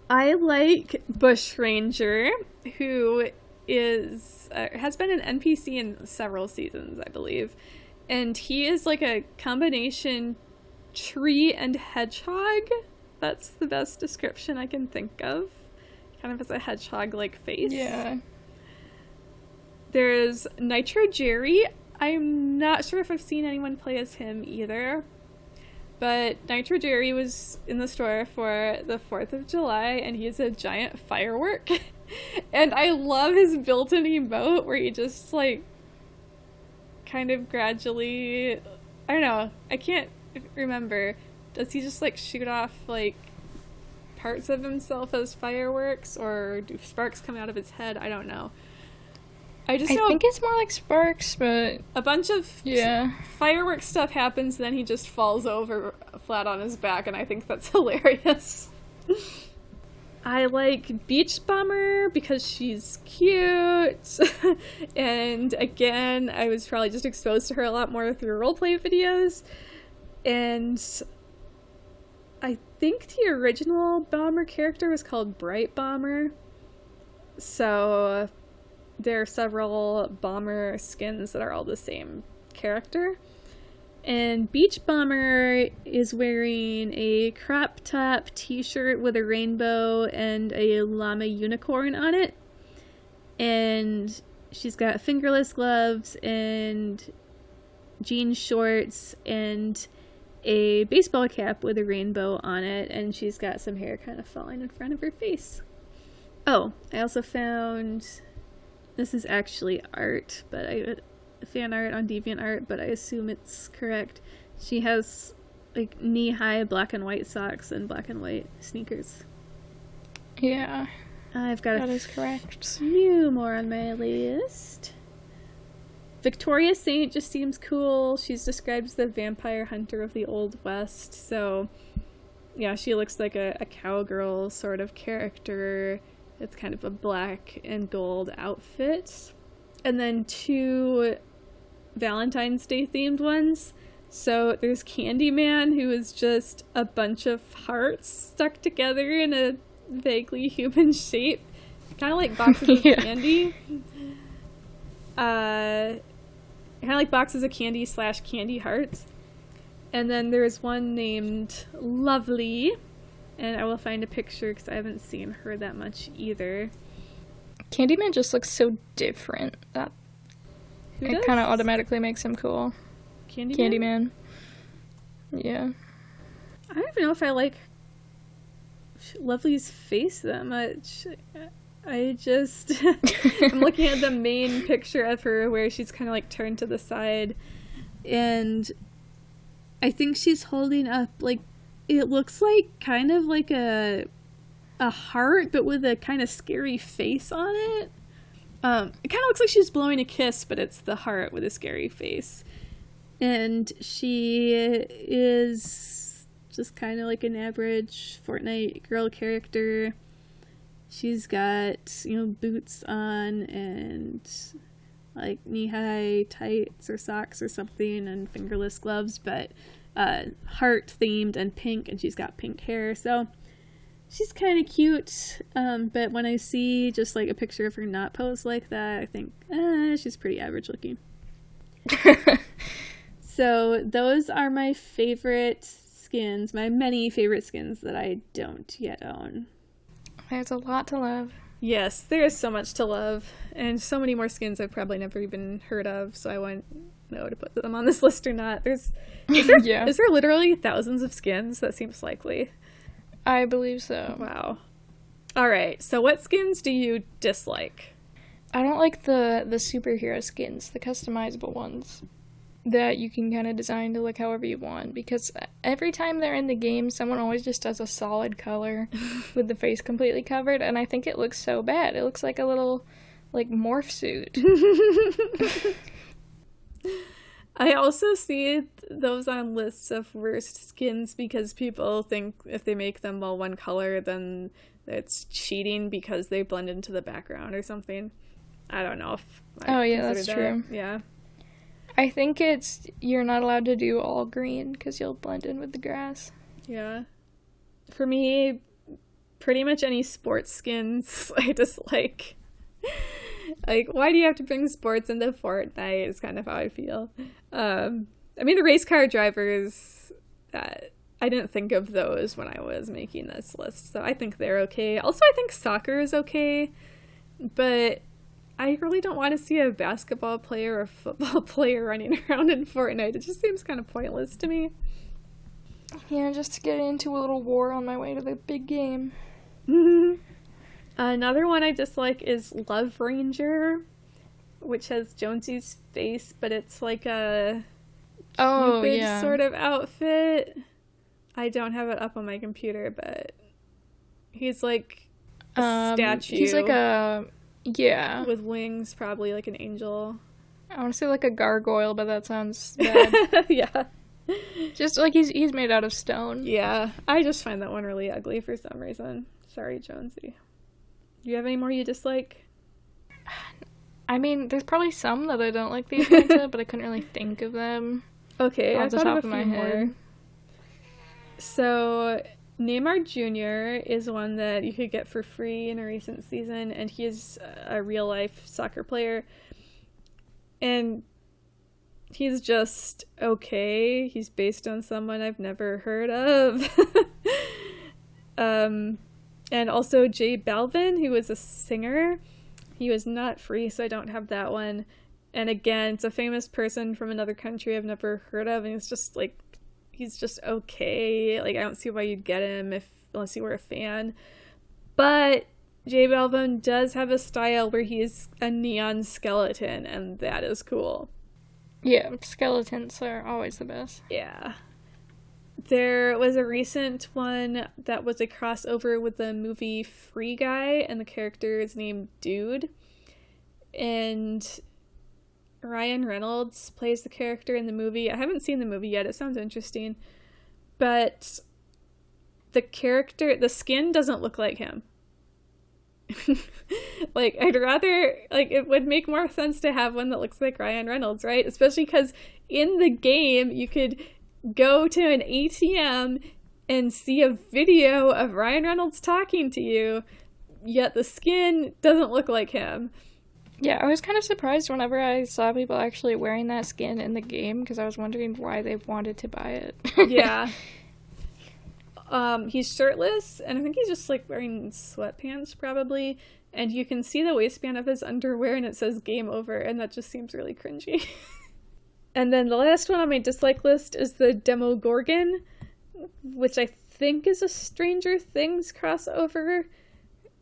I like Bushranger, who is has been an NPC in several seasons, I believe, and he is like a combination tree and hedgehog. That's the best description I can think of. Kind of has a hedgehog-like face. Yeah. There's Nitro Jerry. I'm not sure if I've seen anyone play as him either. But Nitro Jerry was in the store for the 4th of July, and he's a giant firework. And I love his built-in emote where he just, like, kind of gradually... I don't know. I can't remember. Does he just, like, shoot off, like, parts of himself as fireworks? Or do sparks come out of his head? I don't know. I think it's more like sparks, but... A bunch of fireworks stuff happens, then he just falls over flat on his back, and I think that's hilarious. I like Beach Bummer because she's cute. And again, I was probably just exposed to her a lot more through roleplay videos. And I think the original Bomber character was called Bright Bomber. So there are several Bomber skins that are all the same character. And Beach Bomber is wearing a crop top t-shirt with a rainbow and a llama unicorn on it. And she's got fingerless gloves and jean shorts and a baseball cap with a rainbow on it. And she's got some hair kind of falling in front of her face. Oh, I also found... This is actually art, but fan art on DeviantArt, but I assume it's correct. She has like knee-high black and white socks and black and white sneakers. Yeah, I've got that is correct. Few more on my list. Victoria Saint just seems cool. She's described as the vampire hunter of the Old West, so yeah, she looks like a cowgirl sort of character. It's kind of a black and gold outfit. And then 2 Valentine's Day themed ones. So there's Candyman, who is just a bunch of hearts stuck together in a vaguely human shape. Kind of like boxes of candy. Kind of like boxes of candy / candy hearts. And then there's one named Lovely. And I will find a picture because I haven't seen her that much either. Candyman just looks so different. That it kind of automatically makes him cool. Candyman? Yeah. I don't even know if I like Lovely's face that much. I just... I'm looking at the main picture of her where she's kind of like turned to the side. And I think she's holding up like... It looks like kind of like a heart, but with a kind of scary face on it. It kind of looks like she's blowing a kiss, but it's the heart with a scary face. And she is just kind of like an average Fortnite girl character. She's got, boots on and like knee-high tights or socks or something and fingerless gloves, but heart-themed and pink, and she's got pink hair. So she's kind of cute, but when I see just like a picture of her not posed like that, I think, she's pretty average looking. So those are my favorite skins, my many favorite skins that I don't yet own. There's a lot to love. Yes, there is so much to love, and so many more skins I've probably never even heard of, so I wouldn't know to put them on this list or not. Is there literally thousands of skins? That seems likely. I believe so. Wow. Alright, so what skins do you dislike? I don't like the superhero skins, the customizable ones that you can kind of design to look however you want, because every time they're in the game, someone always just does a solid color with the face completely covered, and I think it looks so bad. It looks like a little, like, morph suit. I also see those on lists of worst skins because people think if they make them all one color, then it's cheating because they blend into the background or something. I don't know if that's true. Yeah. I think you're not allowed to do all green because you'll blend in with the grass. Yeah. For me, pretty much any sports skins I dislike. Like, why do you have to bring sports into Fortnite is kind of how I feel. The race car drivers, I didn't think of those when I was making this list, so I think they're okay. Also, I think soccer is okay, but I really don't want to see a basketball player or a football player running around in Fortnite. It just seems kind of pointless to me. Yeah, just to get into a little war on my way to the big game. Another one I dislike is Love Ranger, which has Jonesy's face, but it's like a Cupid sort of outfit. I don't have it up on my computer, but he's like a statue. He's like a... Yeah. With wings, probably like an angel. I want to say like a gargoyle, but that sounds bad. Yeah. Just like he's made out of stone. Yeah. I just find that one really ugly for some reason. Sorry, Jonesy. Do you have any more you dislike? I mean, there's probably some that I don't like the appearance of, but I couldn't really think of them. Okay, off the top of my head. More. So, Neymar Jr. is one that you could get for free in a recent season, and he is a real-life soccer player. And he's just okay. He's based on someone I've never heard of. And also J Balvin, who was a singer. He was not free, so I don't have that one. And again, it's a famous person from another country I've never heard of, and it's just like, he's just okay. Like, I don't see why you'd get him unless you were a fan. But J Balvin does have a style where he's a neon skeleton, and that is cool. Yeah, skeletons are always the best. Yeah. There was a recent one that was a crossover with the movie Free Guy, and the character is named Dude. And Ryan Reynolds plays the character in the movie. I haven't seen the movie yet. It sounds interesting. But the skin doesn't look like him. Like, I'd rather, like, it would make more sense to have one that looks like Ryan Reynolds, right? Especially because in the game, you could go to an ATM and see a video of Ryan Reynolds talking to you, yet the skin doesn't look like him. Yeah, I was kind of surprised whenever I saw people actually wearing that skin in the game, because I was wondering why they wanted to buy it. Yeah. He's shirtless, and I think he's just, like, wearing sweatpants, probably, and you can see the waistband of his underwear, and it says game over, and that just seems really cringy. And then the last one on my dislike list is the Demogorgon, which I think is a Stranger Things crossover,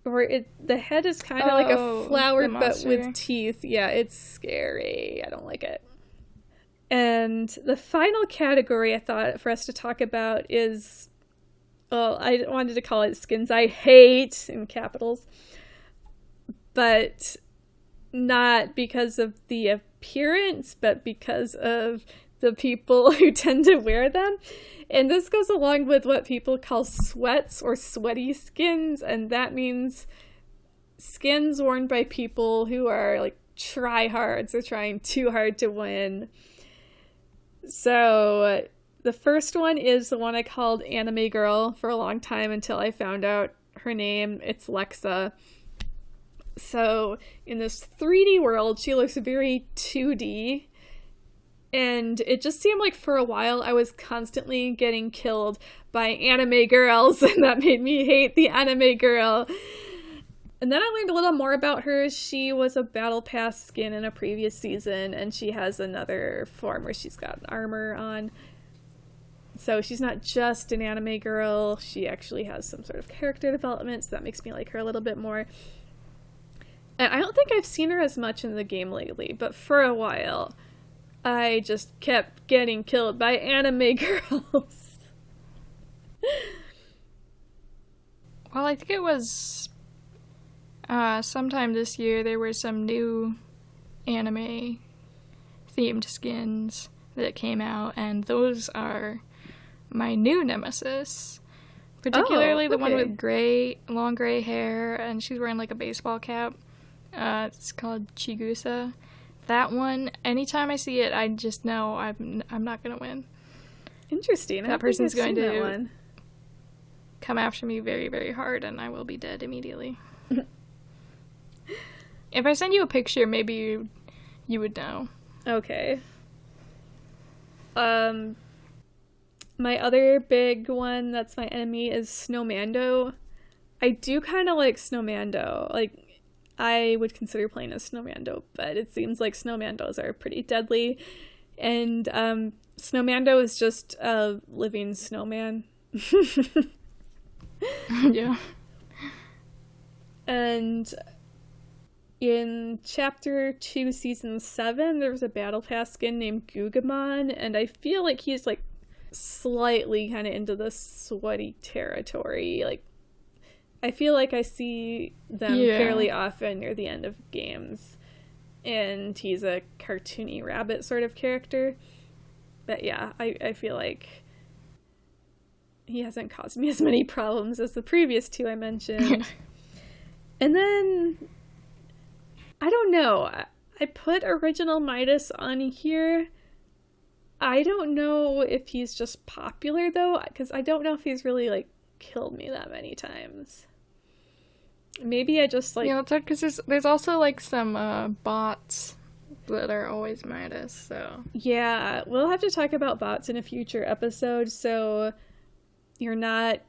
where the head is kind of like a flower, but with teeth. Yeah, it's scary. I don't like it. And the final category I thought for us to talk about is, well, I wanted to call it skins I hate, in capitals, but not because of the appearance, but because of the people who tend to wear them. And this goes along with what people call sweats or sweaty skins, and that means skins worn by people who are like tryhards or trying too hard to win. So the first one is the one I called Anime Girl for a long time until I found out her name. It's Lexa. So in this 3D world, she looks very 2D. And it just seemed like for a while I was constantly getting killed by anime girls, and that made me hate the anime girl. And then I learned a little more about her. She was a Battle Pass skin in a previous season, and she has another form where she's got armor on. So she's not just an anime girl, she actually has some sort of character development, so that makes me like her a little bit more. And I don't think I've seen her as much in the game lately, but for a while I just kept getting killed by anime girls. Well, I think it was sometime this year there were some new anime themed skins that came out, and those are my new nemesis. Particularly the one with long gray hair, and she's wearing like a baseball cap. It's called Chigusa. That one, anytime I see it, I just know I'm not gonna win. Interesting. That person's going to come after me very, very hard, and I will be dead immediately. If I send you a picture, maybe you would know. Okay. My other big one that's my enemy is Snowmando. I do kind of like Snowmando. Like, I would consider playing as Snowmando, but it seems like Snowmandos are pretty deadly. And Snowmando is just a living snowman. Yeah. And in Chapter 2, Season 7, there was a Battle Pass skin named Gugamon, and I feel like he's, like, slightly kind of into the sweaty territory. Like, I feel like I see them fairly often near the end of games, and he's a cartoony rabbit sort of character. But yeah, I feel like he hasn't caused me as many problems as the previous two I mentioned. And then, I don't know, I put Original Midas on here. I don't know if he's just popular, though, because I don't know if he's really, like, killed me that many times. Maybe I just, like... Yeah, that's hard, because there's also, like, some bots that are always Midas, so... Yeah, we'll have to talk about bots in a future episode, so you're not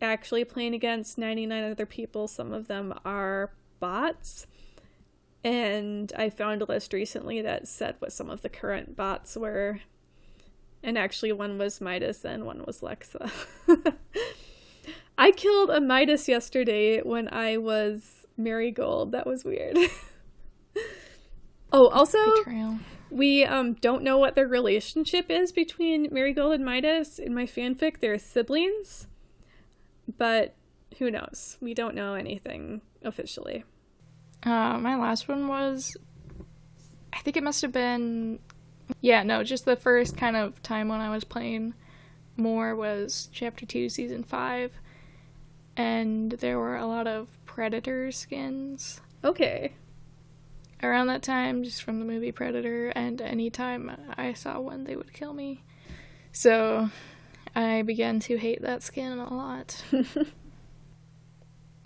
actually playing against 99 other people. Some of them are bots. And I found a list recently that said what some of the current bots were. And actually one was Midas and one was Lexa. I killed a Midas yesterday when I was Marigold. That was weird. Oh, also, Betrayal. We don't know what their relationship is between Marigold and Midas. In my fanfic, they're siblings. But who knows? We don't know anything officially. My last one was... I think it must have been... Yeah, no, just the first kind of time when I was playing more was Chapter 2, Season 5. And there were a lot of Predator skins. Okay. Around that time, just from the movie Predator, and anytime I saw one, they would kill me. So I began to hate that skin a lot.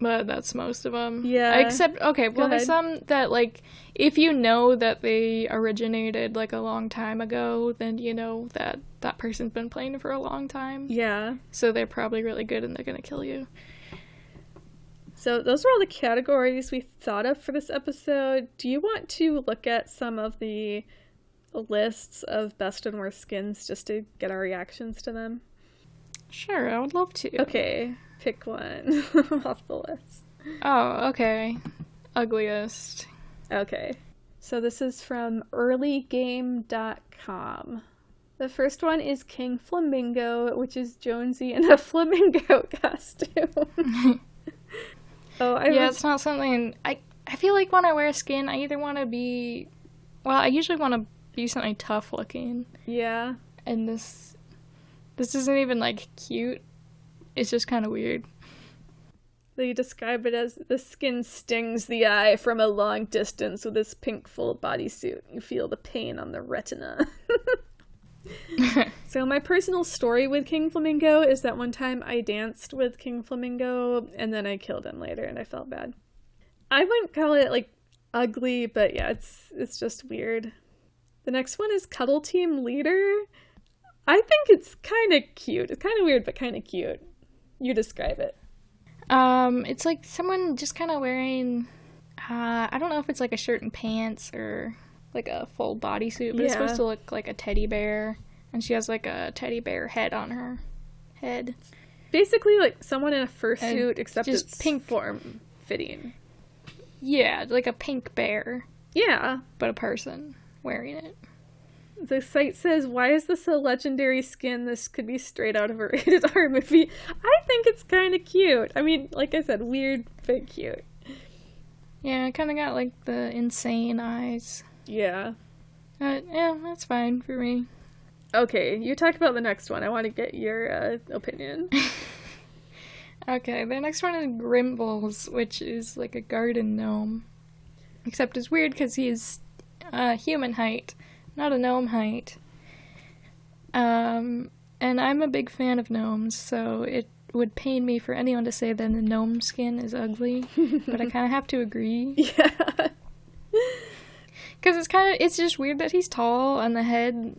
But that's most of them. Yeah. Except, okay, well, there's some that, like, if you know that they originated, like, a long time ago, then you know that that person's been playing for a long time. Yeah. So they're probably really good and they're gonna kill you. So those are all the categories we thought of for this episode. Do you want to look at some of the lists of best and worst skins just to get our reactions to them? Sure, I would love to. Okay, pick one off the list. Oh, okay. Ugliest. Okay. So this is from earlygame.com. The first one is King Flamingo, which is Jonesy in a flamingo costume. It's not something... I I feel like when I wear a skin, I either want to be... Well, I usually want to be something tough looking. Yeah. And this isn't even, like, cute. It's just kind of weird. They describe it as the skin stings the eye from a long distance with this pink full bodysuit. You feel the pain on the retina. So my personal story with King Flamingo is that one time I danced with King Flamingo and then I killed him later and I felt bad. I wouldn't call it like ugly, but yeah, it's just weird. The next one is Cuddle Team Leader. I think it's kind of cute. It's kind of weird, but kind of cute. You describe it. It's like someone just kind of wearing, I don't know if it's like a shirt and pants or like a full bodysuit, but it's supposed to look like a teddy bear, and she has like a teddy bear head on her head. Basically like someone in a fursuit, except just it's pink form fitting. Yeah, like a pink bear. Yeah. But a person wearing it. The site says, why is this a legendary skin? This could be straight out of a rated R movie. I think it's kind of cute. I mean, like I said, weird, but cute. Yeah, it kind of got, like, the insane eyes. Yeah. Yeah, that's fine for me. Okay, you talk about the next one. I want to get your opinion. Okay, the next one is Grimbles, which is, like, a garden gnome. Except it's weird because he's human height. Not a gnome height. And I'm a big fan of gnomes, so it would pain me for anyone to say that the gnome skin is ugly, but I kind of have to agree. Yeah. Because it's just weird that he's tall and the head,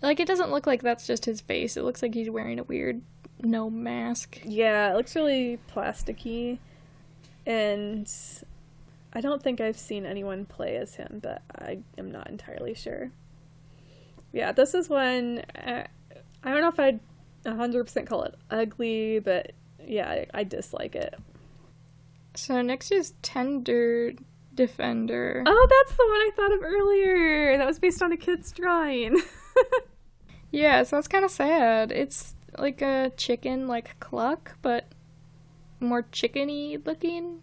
like, it doesn't look like that's just his face. It looks like he's wearing a weird gnome mask. Yeah, it looks really plasticky, and I don't think I've seen anyone play as him, but I am not entirely sure. Yeah, this is one, I don't know if I'd 100% call it ugly, but yeah, I dislike it. So next is Tender Defender. Oh, that's the one I thought of earlier! That was based on a kid's drawing. Yeah, so that's kind of sad. It's like a chicken, like Cluck, but more chickeny looking,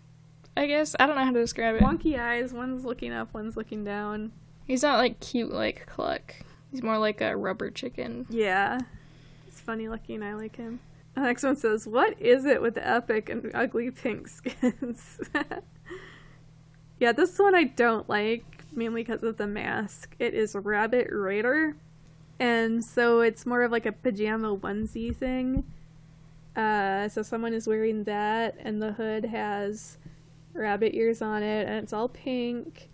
I guess. I don't know how to describe it. Wonky eyes, one's looking up, one's looking down. He's not, like, cute like Cluck. He's more like a rubber chicken. Yeah. It's funny looking, I like him. The next one says, what is it with the epic and ugly pink skins? Yeah, this one I don't like, mainly because of the mask. It is Rabbit Raider, and so it's more of like a pajama onesie thing. So someone is wearing that, and the hood has rabbit ears on it, and it's all pink.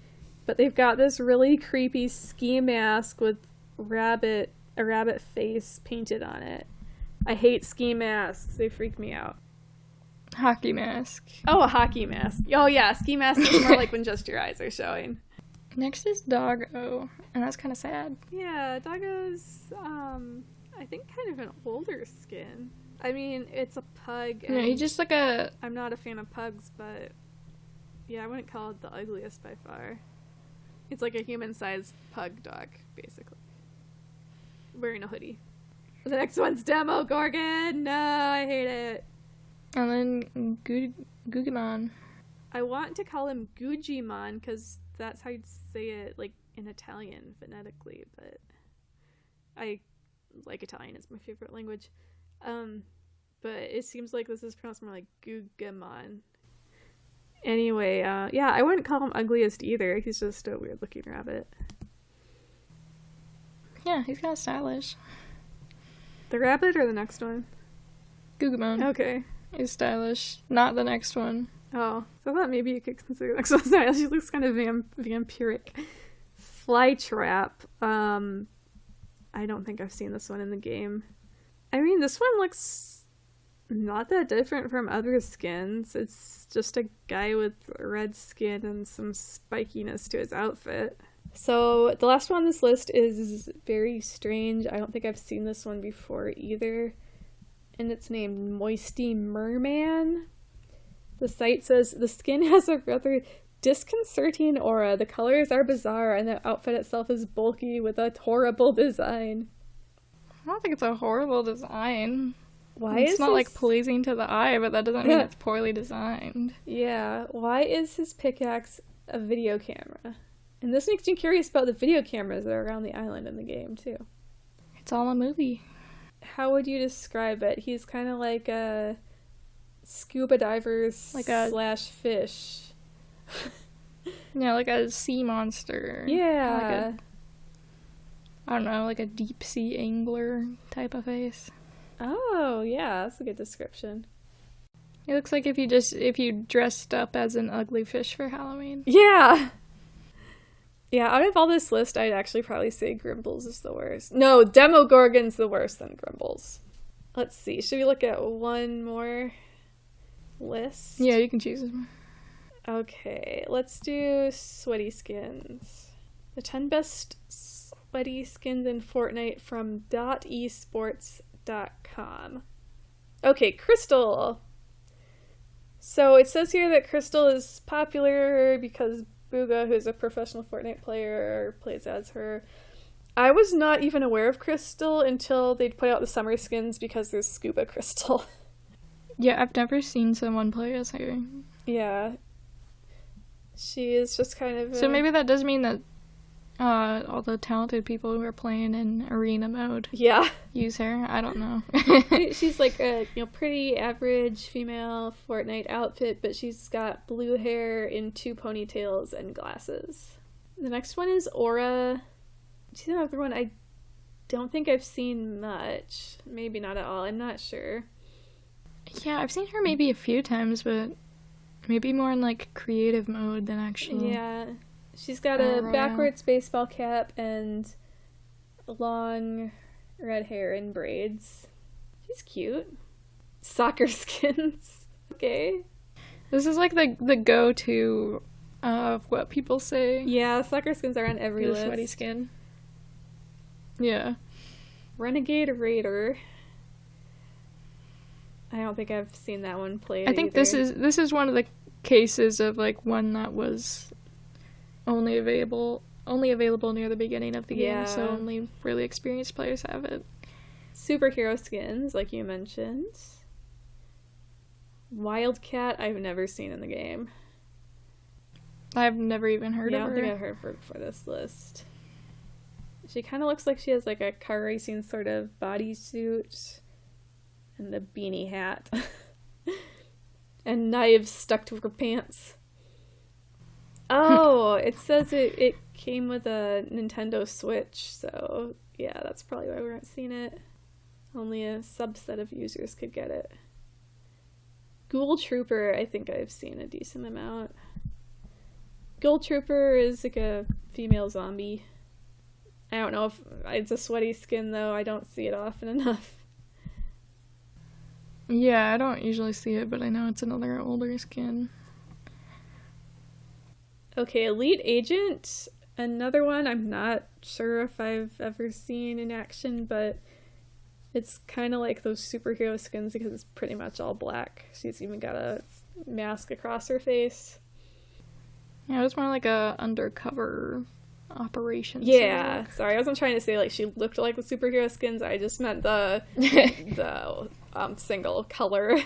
But they've got this really creepy ski mask with a rabbit face painted on it. I hate ski masks. They freak me out. Hockey mask. Oh, a hockey mask. Oh yeah, ski mask is more like when just your eyes are showing. Next is Doggo, and that's kind of sad. Yeah, Doggo's, I think kind of an older skin. I mean, it's a pug. Yeah, he's just like a... I'm not a fan of pugs, but yeah, I wouldn't call it the ugliest by far. It's like a human-sized pug dog, basically. Wearing a hoodie. The next one's Demo Gorgon! No, I hate it. And then Gugimon. I want to call him Gugimon, because that's how you'd say it, like, in Italian, phonetically, but I like Italian, it's my favorite language. But it seems like this is pronounced more like Gugamon. Anyway, yeah, I wouldn't call him ugliest either. He's just a weird-looking rabbit. Yeah, he's kind of stylish. The rabbit or the next one? Gugimon. Okay. He's stylish. Not the next one. Oh, so I thought maybe you could consider the next one stylish. She looks kind of vampiric. Flytrap. I don't think I've seen this one in the game. I mean, this one looks not that different from other skins. It's just a guy with red skin and some spikiness to his outfit. So the last one on this list is very strange. I don't think I've seen this one before either. And it's named Moisty Merman. The site says the skin has a rather disconcerting aura. The colors are bizarre and the outfit itself is bulky with a horrible design. I don't think it's a horrible design. Why It's is not like pleasing to the eye, but that doesn't mean it's poorly designed. Yeah, why is his pickaxe a video camera? And this makes me curious about the video cameras that are around the island in the game, too. It's all a movie. How would you describe it? He's kind of like a scuba divers slash fish. Yeah, like a sea monster. Yeah. I don't know, like a deep sea angler type of face. Oh, yeah, that's a good description. It looks like if you dressed up as an ugly fish for Halloween. Yeah! Yeah, out of all this list, I'd actually probably say Grimbles is the worst. No, Demogorgon's the worse than Grimbles. Let's see, should we look at one more list? Yeah, you can choose one. Okay, let's do sweaty skins. The 10 best sweaty skins in Fortnite from .esports.com. Okay, Crystal. So it says here that Crystal is popular because Booga, who's a professional Fortnite player, plays as her. I was not even aware of Crystal until they put out the summer skins because there's Scuba Crystal. Yeah, I've never seen someone play as her. Yeah. She is just kind of So maybe that does mean that all the talented people who are playing in arena mode use her. I don't know. She's like a pretty average female Fortnite outfit, but she's got blue hair in 2 ponytails and glasses. The next one is Aura. She's another one I don't think I've seen much. Maybe not at all. I'm not sure. Yeah, I've seen her maybe a few times, but maybe more in like creative mode than actually. Yeah. She's got a backwards baseball cap and long red hair and braids. She's cute. Soccer skins. Okay. This is like the go-to of what people say. Yeah, soccer skins are on every list. Sweaty skin. Yeah. Renegade Raider. I don't think I've seen that one played I think either. this is one of the cases of like one that was only available near the beginning of the game, so only really experienced players have it. Superhero skins, like you mentioned. Wildcat, I've never seen in the game. I've never even heard of her. I don't think I've heard of her before this list. She kind of looks like she has like a car racing sort of bodysuit and the beanie hat. And knives stuck to her pants. Oh, it says it came with a Nintendo Switch, so yeah, that's probably why we aren't seeing it. Only a subset of users could get it. Ghoul Trooper, I think I've seen a decent amount. Ghoul Trooper is like a female zombie. I don't know if it's a sweaty skin, though. I don't see it often enough. Yeah, I don't usually see it, but I know it's another older skin. Okay, Elite Agent, another one I'm not sure if I've ever seen in action, but it's kind of like those superhero skins because it's pretty much all black. She's even got a mask across her face. Yeah, it was more like a undercover operation. Yeah, sorry, I wasn't trying to say like she looked like the superhero skins. I just meant the single color.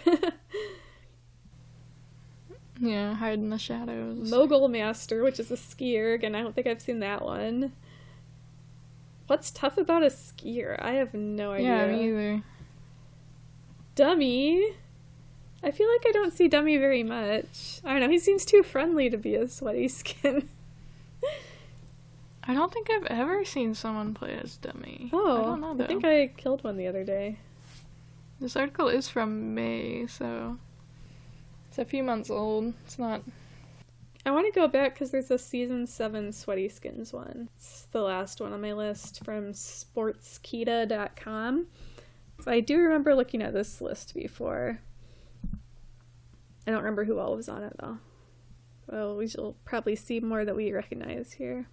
Yeah, hide in the shadows. Mogul Master, which is a skier. Again, I don't think I've seen that one. What's tough about a skier? I have no idea. Yeah, me either. Dummy. I feel like I don't see Dummy very much. I don't know, he seems too friendly to be a sweaty skin. I don't think I've ever seen someone play as Dummy. Oh, I don't know, though. I think I killed one the other day. This article is from May, so it's a few months old. It's not... I want to go back because there's a Season 7 Sweaty Skins one. It's the last one on my list from sportskita.com. So I do remember looking at this list before. I don't remember who all was on it, though. Well, we shall probably see more that we recognize here.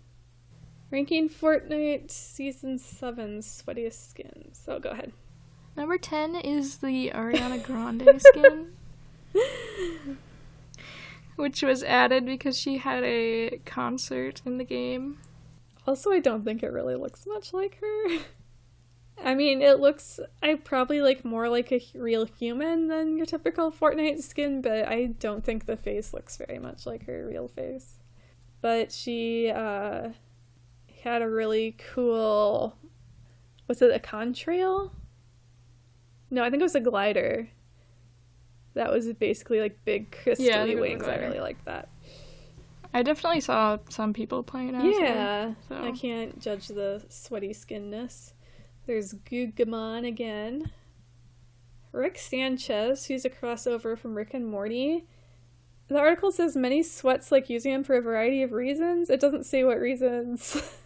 Ranking Fortnite Season 7 Sweatiest Skins. So go ahead. Number 10 is the Ariana Grande skin, which was added because she had a concert in the game. Also, I don't think it really looks much like her. I mean, it looks, I probably like more like a real human than your typical Fortnite skin, but I don't think the face looks very much like her real face. But she had a really cool, was it a contrail? No, I think it was a glider. That was basically like big crystally wings. I really liked that. I definitely saw some people playing as her, so. I can't judge the sweaty skinness. There's Gugamon again. Rick Sanchez, who's a crossover from Rick and Morty. The article says many sweats like using him for a variety of reasons. It doesn't say what reasons.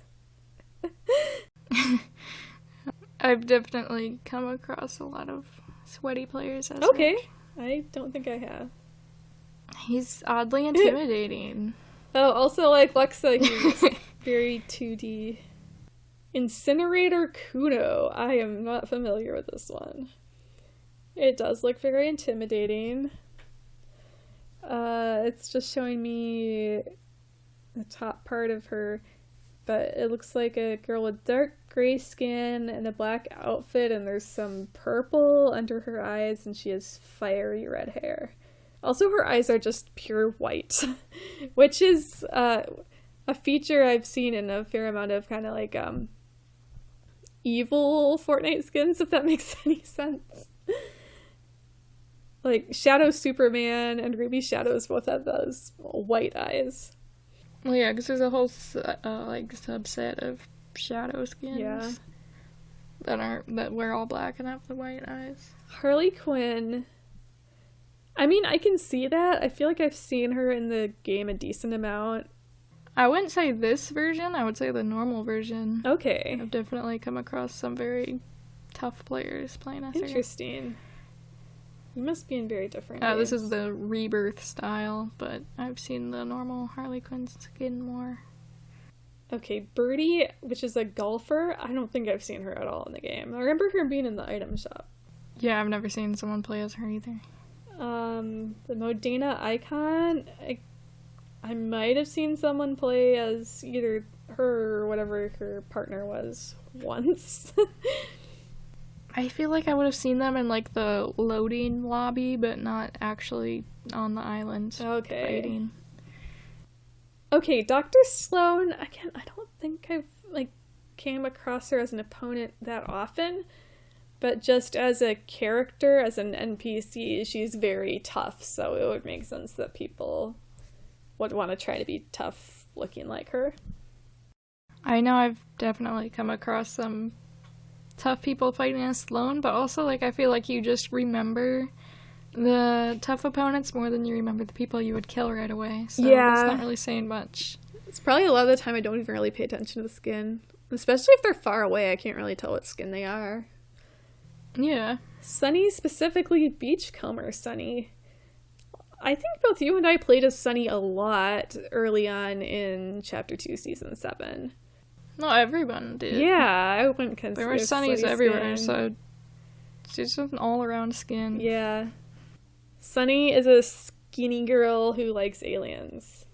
I've definitely come across a lot of sweaty players as Rick. I don't think I have. He's oddly intimidating. Oh, also like Lexa, he's very 2D. Incinerator Kuno. I am not familiar with this one. It does look very intimidating. It's just showing me the top part of her, but it looks like a girl with dark gray skin and a black outfit, and there's some purple under her eyes, and she has fiery red hair. Also, her eyes are just pure white, which is a feature I've seen in a fair amount of kind of like evil Fortnite skins, if that makes any sense. Like Shadow Superman and Ruby Shadows both have those white eyes. Well, yeah, because there's a whole like subset of Shadow skins that wear all black and have the white eyes. Harley Quinn. I mean, I can see that. I feel like I've seen her in the game a decent amount. I wouldn't say this version. I would say the normal version. Okay. I've definitely come across some very tough players playing as her. Interesting. You must be in very different games. This is the Rebirth style, but I've seen the normal Harley Quinn skin more. Okay, Birdie, which is a golfer. I don't think I've seen her at all in the game. I remember her being in the item shop. Yeah, I've never seen someone play as her either. The Modena Icon, I might have seen someone play as either her or whatever her partner was once. I feel like I would have seen them in like the loading lobby, but not actually on the island fighting. Okay, Dr. Sloan, again, I don't think I've like came across her as an opponent that often. But just as a character, as an NPC, she's very tough, so it would make sense that people would want to try to be tough looking like her. I know I've definitely come across some tough people fighting as Sloan, but also like I feel like you just remember the tough opponents more than you remember the people you would kill right away, so that's not really saying much. It's probably a lot of the time I don't even really pay attention to the skin. Especially if they're far away, I can't really tell what skin they are. Yeah. Sunny, specifically Beachcomber Sunny. I think both you and I played as Sunny a lot early on in Chapter 2, Season 7. No, everyone did. Yeah, I wouldn't consider there were Sunnies everywhere, so it's just an all-around skin. Yeah. Sunny is a skinny girl who likes aliens.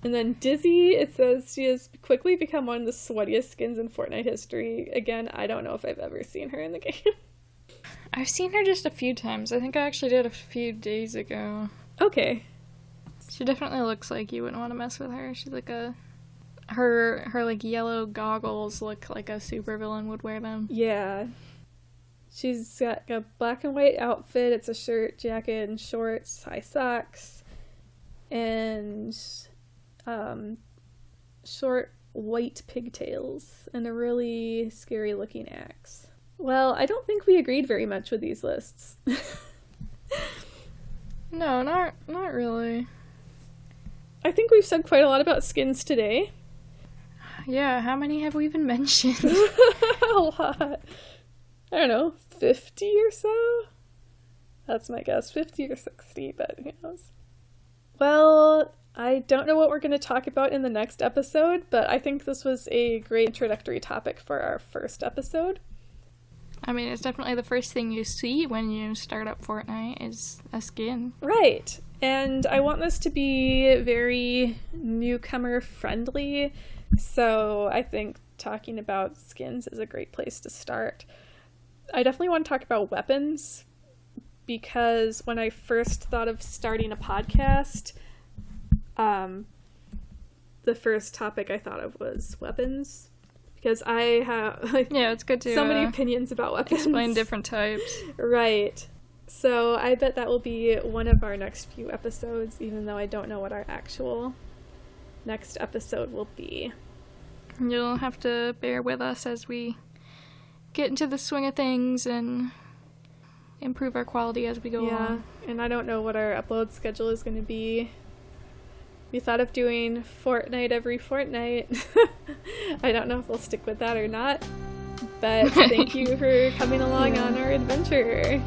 And then Dizzy, it says she has quickly become one of the sweatiest skins in Fortnite history. Again, I don't know if I've ever seen her in the game. I've seen her just a few times. I think I actually did a few days ago. Okay. She definitely looks like you wouldn't want to mess with her. She's like her like yellow goggles look like a supervillain would wear them. Yeah. She's got a black and white outfit. It's a shirt, jacket, and shorts, high socks, and short white pigtails, and a really scary looking axe. Well, I don't think we agreed very much with these lists. No, not really. I think we've said quite a lot about skins today. Yeah, how many have we even mentioned? A lot. I don't know, 50 or so? That's my guess, 50 or 60, but who knows? Well, I don't know what we're going to talk about in the next episode, but I think this was a great introductory topic for our first episode. I mean, it's definitely the first thing you see when you start up Fortnite is a skin. Right. And I want this to be very newcomer friendly, so I think talking about skins is a great place to start. I definitely want to talk about weapons, because when I first thought of starting a podcast, the first topic I thought of was weapons, because I have it's good to so many opinions about weapons. Explain different types. Right. So I bet that will be one of our next few episodes, even though I don't know what our actual next episode will be. You'll have to bear with us as we get into the swing of things and improve our quality as we go along. And I don't know what our upload schedule is going to be. We thought of doing Fortnite every fortnight. I don't know if we'll stick with that or not. But thank you for coming along on our adventure.